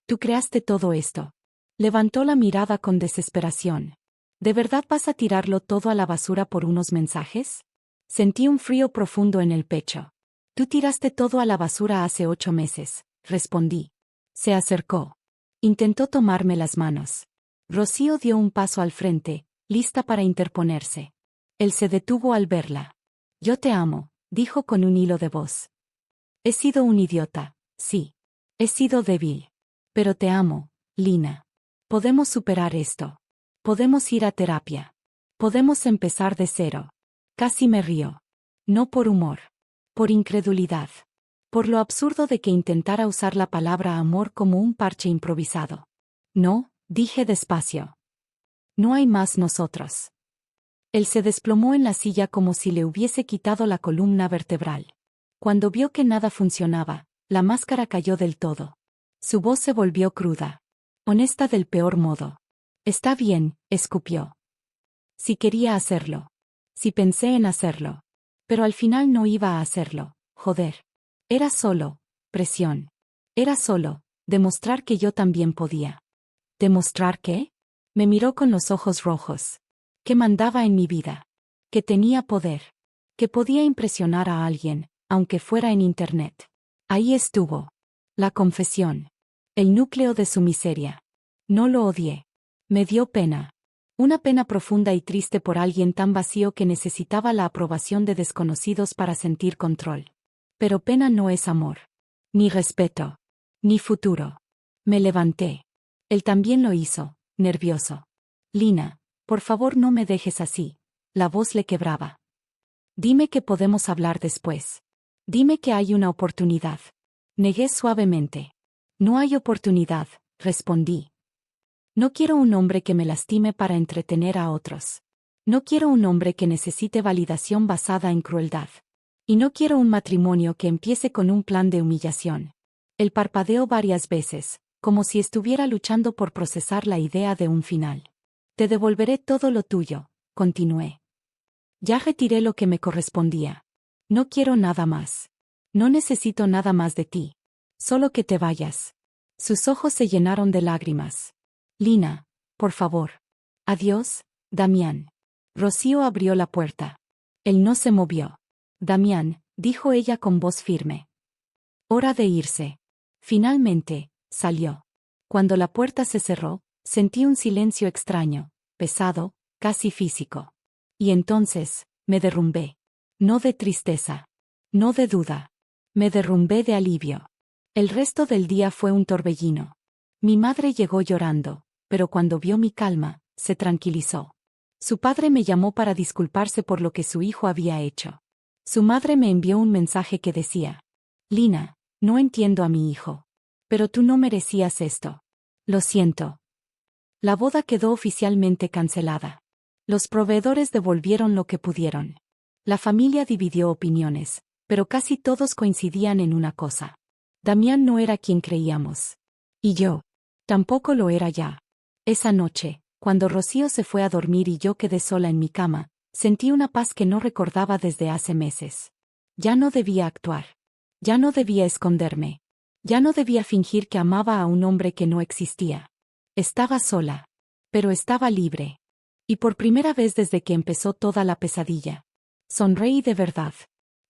S1: Tú creaste todo esto. Levantó la mirada con desesperación. ¿De verdad vas a tirarlo todo a la basura por unos mensajes? Sentí un frío profundo en el pecho. Tú tiraste todo a la basura hace 8 meses, respondí. Se acercó. Intentó tomarme las manos. Rocío dio un paso al frente, lista para interponerse. Él se detuvo al verla. Yo te amo, dijo con un hilo de voz. He sido un idiota, sí. He sido débil. Pero te amo, Lina. Podemos superar esto. Podemos ir a terapia. Podemos empezar de cero. Casi me río. No por humor. Por incredulidad. Por lo absurdo de que intentara usar la palabra amor como un parche improvisado. No, dije despacio. No hay más nosotros. Él se desplomó en la silla como si le hubiese quitado la columna vertebral. Cuando vio que nada funcionaba, la máscara cayó del todo. Su voz se volvió cruda. Honesta del peor modo. Está bien, escupió. Si quería hacerlo. Si pensé en hacerlo. Pero al final no iba a hacerlo, joder. Era solo, presión. Era solo, demostrar que yo también podía. ¿Demostrar qué? Me miró con los ojos rojos. Que mandaba en mi vida. Que tenía poder. Que podía impresionar a alguien, aunque fuera en internet. Ahí estuvo. La confesión. El núcleo de su miseria. No lo odié. Me dio pena. Una pena profunda y triste por alguien tan vacío que necesitaba la aprobación de desconocidos para sentir control. Pero pena no es amor. Ni respeto. Ni futuro. Me levanté. Él también lo hizo, nervioso. Lina, por favor no me dejes así. La voz le quebraba. Dime que podemos hablar después. Dime que hay una oportunidad. Negué suavemente. No hay oportunidad, respondí. No quiero un hombre que me lastime para entretener a otros. No quiero un hombre que necesite validación basada en crueldad. Y no quiero un matrimonio que empiece con un plan de humillación. Él parpadeó varias veces, como si estuviera luchando por procesar la idea de un final. Te devolveré todo lo tuyo, continué. Ya retiré lo que me correspondía. No quiero nada más. No necesito nada más de ti. Solo que te vayas. Sus ojos se llenaron de lágrimas. Lina, por favor. Adiós, Damián. Rocío abrió la puerta. Él no se movió. Damián, dijo ella con voz firme. Hora de irse. Finalmente, salió. Cuando la puerta se cerró, sentí un silencio extraño, pesado, casi físico. Y entonces, me derrumbé. No de tristeza. No de duda. Me derrumbé de alivio. El resto del día fue un torbellino. Mi madre llegó llorando, pero cuando vio mi calma, se tranquilizó. Su padre me llamó para disculparse por lo que su hijo había hecho. Su madre me envió un mensaje que decía: Lina, no entiendo a mi hijo. Pero tú no merecías esto. Lo siento. La boda quedó oficialmente cancelada. Los proveedores devolvieron lo que pudieron. La familia dividió opiniones, pero casi todos coincidían en una cosa. Damián no era quien creíamos. Y yo. Tampoco lo era ya. Esa noche, cuando Rocío se fue a dormir y yo quedé sola en mi cama, sentí una paz que no recordaba desde hace meses. Ya no debía actuar. Ya no debía esconderme. Ya no debía fingir que amaba a un hombre que no existía. Estaba sola. Pero estaba libre. Y por primera vez desde que empezó toda la pesadilla. Sonreí de verdad.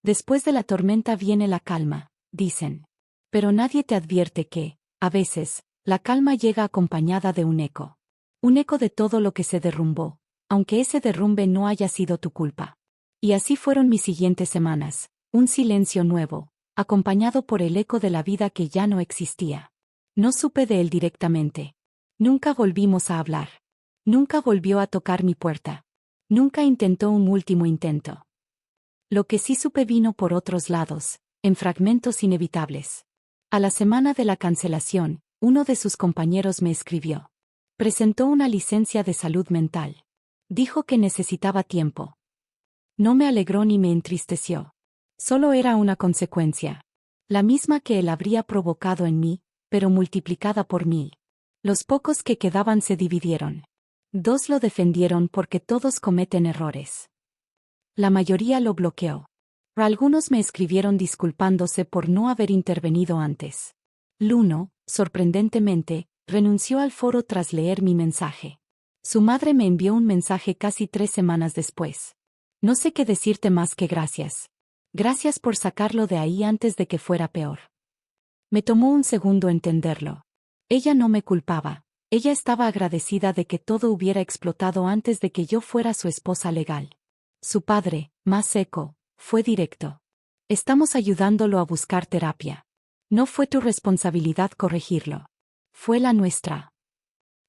S1: Después de la tormenta viene la calma, dicen. Pero nadie te advierte que, a veces, la calma llega acompañada de un eco. Un eco de todo lo que se derrumbó, aunque ese derrumbe no haya sido tu culpa. Y así fueron mis siguientes semanas, un silencio nuevo, acompañado por el eco de la vida que ya no existía. No supe de él directamente. Nunca volvimos a hablar. Nunca volvió a tocar mi puerta. Nunca intentó un último intento. Lo que sí supe vino por otros lados, en fragmentos inevitables. A la semana de la cancelación, uno de sus compañeros me escribió. Presentó una licencia de salud mental. Dijo que necesitaba tiempo. No me alegró ni me entristeció. Solo era una consecuencia. La misma que él habría provocado en mí, pero multiplicada por 1000. Los pocos que quedaban se dividieron. 2 lo defendieron porque todos cometen errores. La mayoría lo bloqueó. Algunos me escribieron disculpándose por no haber intervenido antes. Luno, sorprendentemente, renunció al foro tras leer mi mensaje. Su madre me envió un mensaje casi 3 semanas después. No sé qué decirte más que gracias. Gracias por sacarlo de ahí antes de que fuera peor. Me tomó un segundo entenderlo. Ella no me culpaba. Ella estaba agradecida de que todo hubiera explotado antes de que yo fuera su esposa legal. Su padre, más seco, fue directo. Estamos ayudándolo a buscar terapia. No fue tu responsabilidad corregirlo. Fue la nuestra.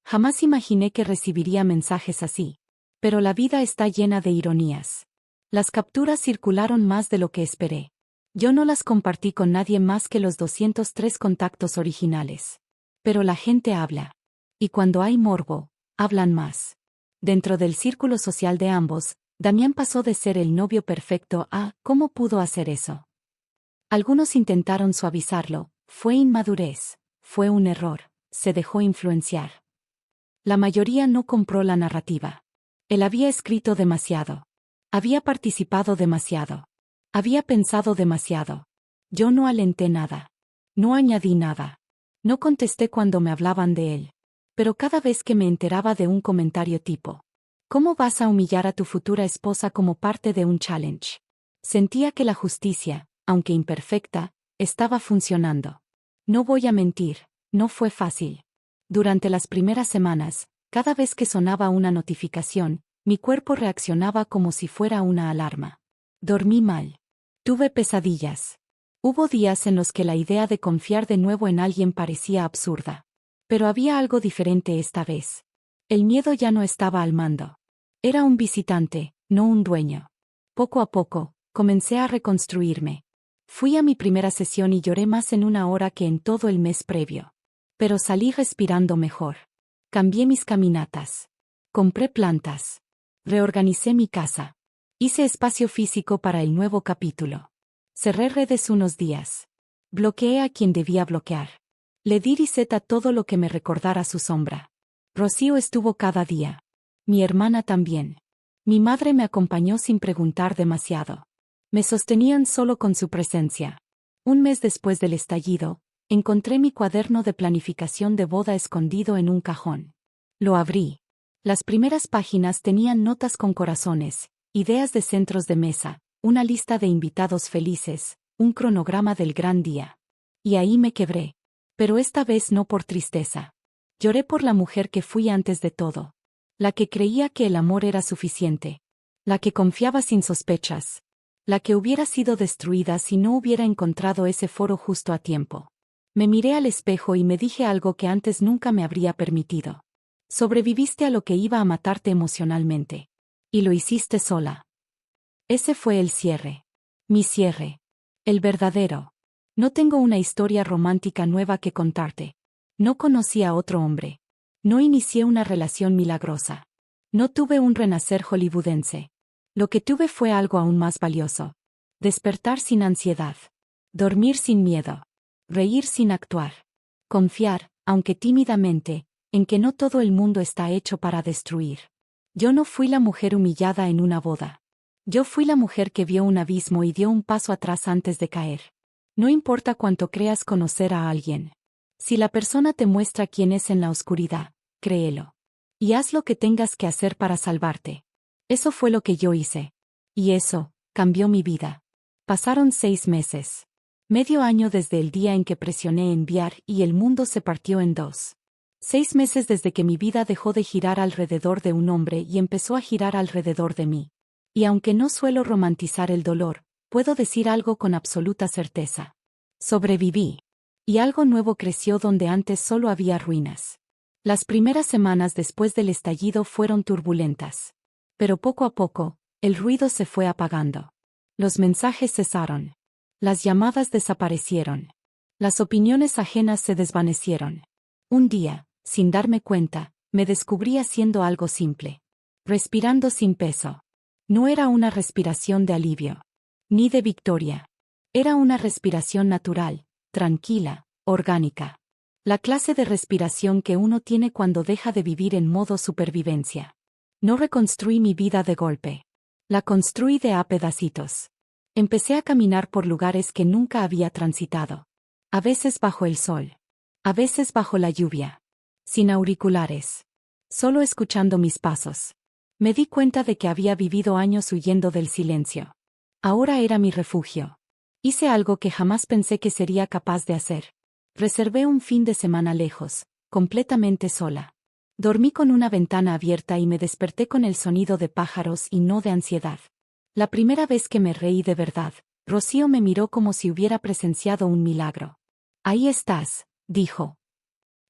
S1: Jamás imaginé que recibiría mensajes así. Pero la vida está llena de ironías. Las capturas circularon más de lo que esperé. Yo no las compartí con nadie más que los 203 contactos originales. Pero la gente habla. Y cuando hay morbo, hablan más. Dentro del círculo social de ambos, Damián pasó de ser el novio perfecto a ¿cómo pudo hacer eso? Algunos intentaron suavizarlo, fue inmadurez, fue un error, se dejó influenciar. La mayoría no compró la narrativa. Él había escrito demasiado. Había participado demasiado. Había pensado demasiado. Yo no alenté nada. No añadí nada. No contesté cuando me hablaban de él. Pero cada vez que me enteraba de un comentario tipo, ¿cómo vas a humillar a tu futura esposa como parte de un challenge? Sentía que la justicia, aunque imperfecta, estaba funcionando. No voy a mentir, no fue fácil. Durante las primeras semanas, cada vez que sonaba una notificación, mi cuerpo reaccionaba como si fuera una alarma. Dormí mal. Tuve pesadillas. Hubo días en los que la idea de confiar de nuevo en alguien parecía absurda. Pero había algo diferente esta vez. El miedo ya no estaba al mando. Era un visitante, no un dueño. Poco a poco, comencé a reconstruirme. Fui a mi primera sesión y lloré más en 1 hora que en todo el mes previo. Pero salí respirando mejor. Cambié mis caminatas. Compré plantas. Reorganicé mi casa. Hice espacio físico para el nuevo capítulo. Cerré redes unos días. Bloqueé a quien debía bloquear. Le di reset a todo lo que me recordara su sombra. Rocío estuvo cada día. Mi hermana también. Mi madre me acompañó sin preguntar demasiado. Me sostenían solo con su presencia. Un mes después del estallido, encontré mi cuaderno de planificación de boda escondido en un cajón. Lo abrí. Las primeras páginas tenían notas con corazones, ideas de centros de mesa, una lista de invitados felices, un cronograma del gran día. Y ahí me quebré. Pero esta vez no por tristeza. Lloré por la mujer que fui antes de todo. La que creía que el amor era suficiente. La que confiaba sin sospechas. La que hubiera sido destruida si no hubiera encontrado ese foro justo a tiempo. Me miré al espejo y me dije algo que antes nunca me habría permitido. Sobreviviste a lo que iba a matarte emocionalmente. Y lo hiciste sola. Ese fue el cierre. Mi cierre. El verdadero. No tengo una historia romántica nueva que contarte. No conocí a otro hombre. No inicié una relación milagrosa. No tuve un renacer hollywoodense. Lo que tuve fue algo aún más valioso. Despertar sin ansiedad. Dormir sin miedo. Reír sin actuar. Confiar, aunque tímidamente, en que no todo el mundo está hecho para destruir. Yo no fui la mujer humillada en una boda. Yo fui la mujer que vio un abismo y dio un paso atrás antes de caer. No importa cuánto creas conocer a alguien. Si la persona te muestra quién es en la oscuridad, créelo. Y haz lo que tengas que hacer para salvarte. Eso fue lo que yo hice. Y eso, cambió mi vida. Pasaron 6 meses. Medio año desde el día en que presioné enviar y el mundo se partió en 2. 6 meses desde que mi vida dejó de girar alrededor de un hombre y empezó a girar alrededor de mí. Y aunque no suelo romantizar el dolor, puedo decir algo con absoluta certeza. Sobreviví. Y algo nuevo creció donde antes solo había ruinas. Las primeras semanas después del estallido fueron turbulentas. Pero poco a poco, el ruido se fue apagando. Los mensajes cesaron. Las llamadas desaparecieron. Las opiniones ajenas se desvanecieron. Un día, sin darme cuenta, me descubrí haciendo algo simple. Respirando sin peso. No era una respiración de alivio. Ni de victoria. Era una respiración natural, tranquila, orgánica. La clase de respiración que uno tiene cuando deja de vivir en modo supervivencia. No reconstruí mi vida de golpe. La construí de a pedacitos. Empecé a caminar por lugares que nunca había transitado. A veces bajo el sol. A veces bajo la lluvia. Sin auriculares. Solo escuchando mis pasos. Me di cuenta de que había vivido años huyendo del silencio. Ahora era mi refugio. Hice algo que jamás pensé que sería capaz de hacer. Reservé un fin de semana lejos, completamente sola. Dormí con una ventana abierta y me desperté con el sonido de pájaros y no de ansiedad. La primera vez que me reí de verdad, Rocío me miró como si hubiera presenciado un milagro. Ahí estás, dijo.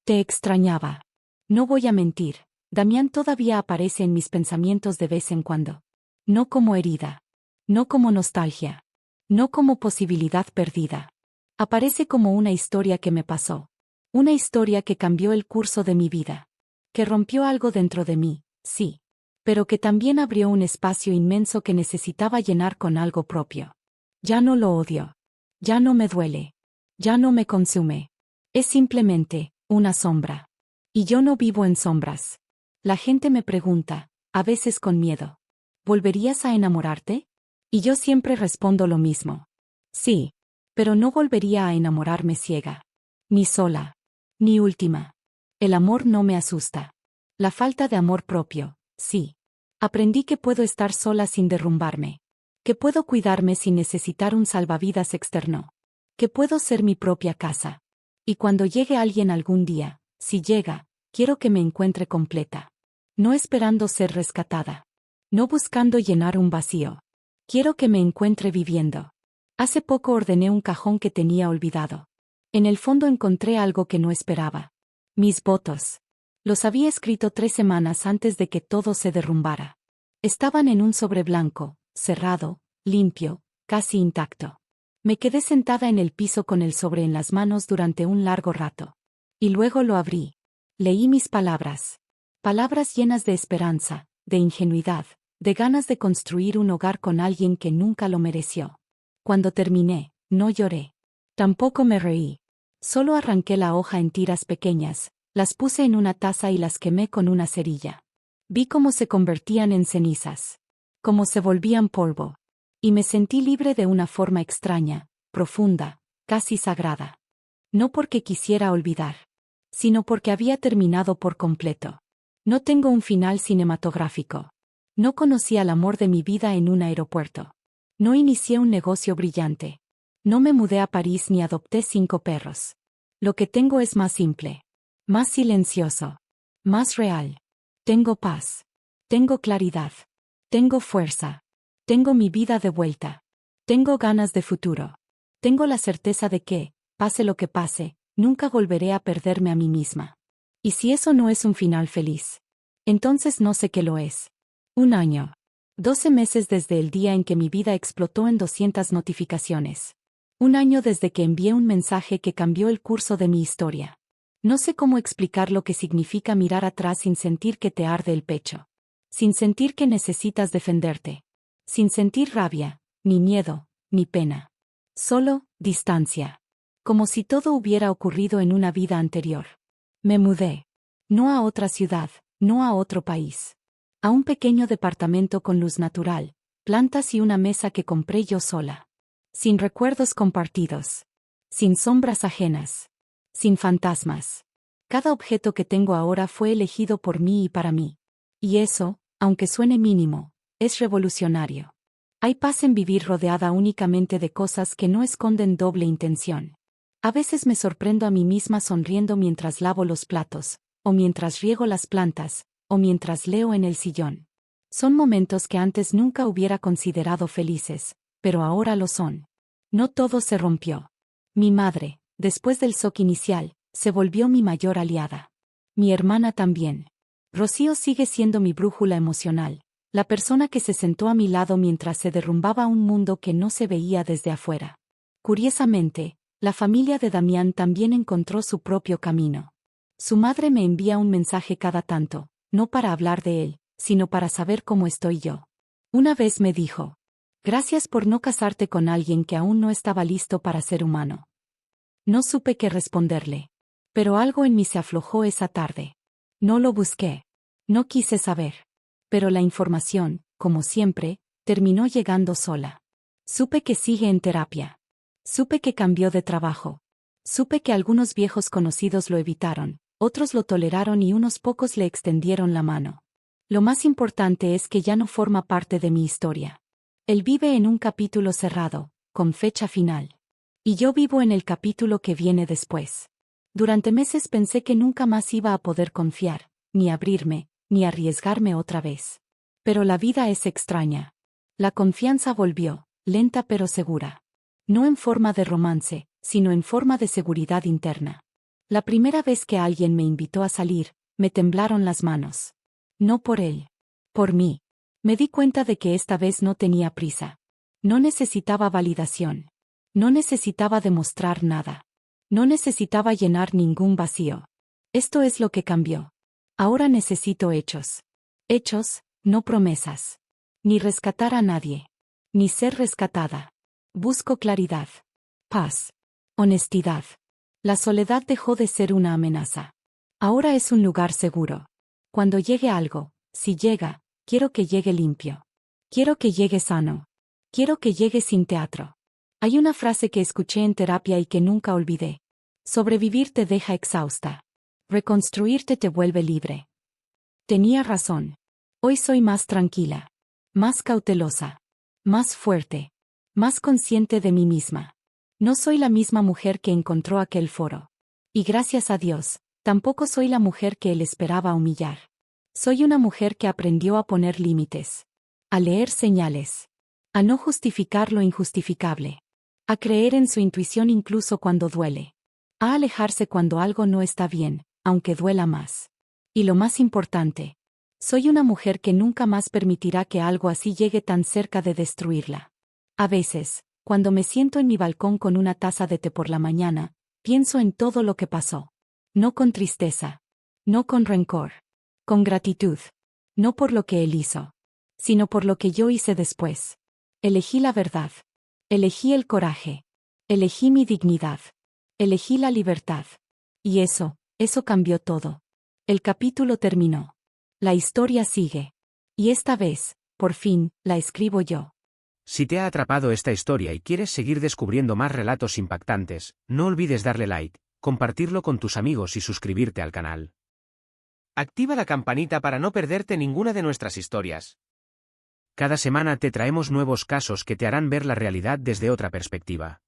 S1: Te extrañaba. No voy a mentir, Damián todavía aparece en mis pensamientos de vez en cuando. No como herida. No como nostalgia. No como posibilidad perdida. Aparece como una historia que me pasó. Una historia que cambió el curso de mi vida. Que rompió algo dentro de mí, sí. Pero que también abrió un espacio inmenso que necesitaba llenar con algo propio. Ya no lo odio. Ya no me duele. Ya no me consume. Es simplemente una sombra. Y yo no vivo en sombras. La gente me pregunta, a veces con miedo, ¿volverías a enamorarte? Y yo siempre respondo lo mismo. Sí. Pero no volvería a enamorarme ciega. Ni sola. Ni última. El amor no me asusta. La falta de amor propio, sí. Aprendí que puedo estar sola sin derrumbarme. Que puedo cuidarme sin necesitar un salvavidas externo. Que puedo ser mi propia casa. Y cuando llegue alguien algún día, si llega, quiero que me encuentre completa. No esperando ser rescatada. No buscando llenar un vacío. Quiero que me encuentre viviendo. Hace poco ordené un cajón que tenía olvidado. En el fondo encontré algo que no esperaba. Mis votos. Los había escrito 3 semanas antes de que todo se derrumbara. Estaban en un sobre blanco, cerrado, limpio, casi intacto. Me quedé sentada en el piso con el sobre en las manos durante un largo rato. Y luego lo abrí. Leí mis palabras. Palabras llenas de esperanza, de ingenuidad, de ganas de construir un hogar con alguien que nunca lo mereció. Cuando terminé, no lloré. Tampoco me reí. Solo arranqué la hoja en tiras pequeñas, las puse en una taza y las quemé con una cerilla. Vi cómo se convertían en cenizas. Cómo se volvían polvo. Y me sentí libre de una forma extraña, profunda, casi sagrada. No porque quisiera olvidar, sino porque había terminado por completo. No tengo un final cinematográfico. No conocí al amor de mi vida en un aeropuerto. No inicié un negocio brillante. No me mudé a París ni adopté 5 perros. Lo que tengo es más simple. Más silencioso. Más real. Tengo paz. Tengo claridad. Tengo fuerza. Tengo mi vida de vuelta. Tengo ganas de futuro. Tengo la certeza de que, pase lo que pase, nunca volveré a perderme a mí misma. Y si eso no es un final feliz, entonces no sé qué lo es. 1 año. 12 meses desde el día en que mi vida explotó en 200 notificaciones. 1 año desde que envié un mensaje que cambió el curso de mi historia. No sé cómo explicar lo que significa mirar atrás sin sentir que te arde el pecho. Sin sentir que necesitas defenderte. Sin sentir rabia, ni miedo, ni pena. Solo, distancia. Como si todo hubiera ocurrido en una vida anterior. Me mudé. No a otra ciudad, no a otro país. A un pequeño departamento con luz natural, plantas y una mesa que compré yo sola. Sin recuerdos compartidos. Sin sombras ajenas. Sin fantasmas. Cada objeto que tengo ahora fue elegido por mí y para mí. Y eso, aunque suene mínimo, es revolucionario. Hay paz en vivir rodeada únicamente de cosas que no esconden doble intención. A veces me sorprendo a mí misma sonriendo mientras lavo los platos, o mientras riego las plantas, o mientras leo en el sillón. Son momentos que antes nunca hubiera considerado felices, pero ahora lo son. No todo se rompió. Mi madre, después del shock inicial, se volvió mi mayor aliada. Mi hermana también. Rocío sigue siendo mi brújula emocional, la persona que se sentó a mi lado mientras se derrumbaba un mundo que no se veía desde afuera. Curiosamente, la familia de Damián también encontró su propio camino. Su madre me envía un mensaje cada tanto, no para hablar de él, sino para saber cómo estoy yo. Una vez me dijo: gracias por no casarte con alguien que aún no estaba listo para ser humano. No supe qué responderle. Pero algo en mí se aflojó esa tarde. No lo busqué. No quise saber. Pero la información, como siempre, terminó llegando sola. Supe que sigue en terapia. Supe que cambió de trabajo. Supe que algunos viejos conocidos lo evitaron, otros lo toleraron y unos pocos le extendieron la mano. Lo más importante es que ya no forma parte de mi historia. Él vive en un capítulo cerrado, con fecha final. Y yo vivo en el capítulo que viene después. Durante meses pensé que nunca más iba a poder confiar, ni abrirme, ni arriesgarme otra vez. Pero la vida es extraña. La confianza volvió, lenta pero segura. No en forma de romance, sino en forma de seguridad interna. La primera vez que alguien me invitó a salir, me temblaron las manos. No por él. Por mí. Me di cuenta de que esta vez no tenía prisa. No necesitaba validación. No necesitaba demostrar nada. No necesitaba llenar ningún vacío. Esto es lo que cambió. Ahora necesito hechos. Hechos, no promesas. Ni rescatar a nadie. Ni ser rescatada. Busco claridad. Paz. Honestidad. La soledad dejó de ser una amenaza. Ahora es un lugar seguro. Cuando llegue algo, si llega, quiero que llegue limpio. Quiero que llegue sano. Quiero que llegue sin teatro. Hay una frase que escuché en terapia y que nunca olvidé. Sobrevivir te deja exhausta. Reconstruirte te vuelve libre. Tenía razón. Hoy soy más tranquila. Más cautelosa. Más fuerte. Más consciente de mí misma. No soy la misma mujer que encontró aquel foro. Y gracias a Dios, tampoco soy la mujer que él esperaba humillar. Soy una mujer que aprendió a poner límites. A leer señales. A no justificar lo injustificable. A creer en su intuición incluso cuando duele. A alejarse cuando algo no está bien, aunque duela más. Y lo más importante, soy una mujer que nunca más permitirá que algo así llegue tan cerca de destruirla. A veces, cuando me siento en mi balcón con una taza de té por la mañana, pienso en todo lo que pasó. No con tristeza. No con rencor. Con gratitud. No por lo que él hizo. Sino por lo que yo hice después. Elegí la verdad. Elegí el coraje. Elegí mi dignidad. Elegí la libertad. Y eso cambió todo. El capítulo terminó. La historia sigue. Y esta vez, por fin, la escribo yo.
S2: Si te ha atrapado esta historia y quieres seguir descubriendo más relatos impactantes, no olvides darle like, compartirlo con tus amigos y suscribirte al canal. Activa la campanita para no perderte ninguna de nuestras historias. Cada semana te traemos nuevos casos que te harán ver la realidad desde otra perspectiva.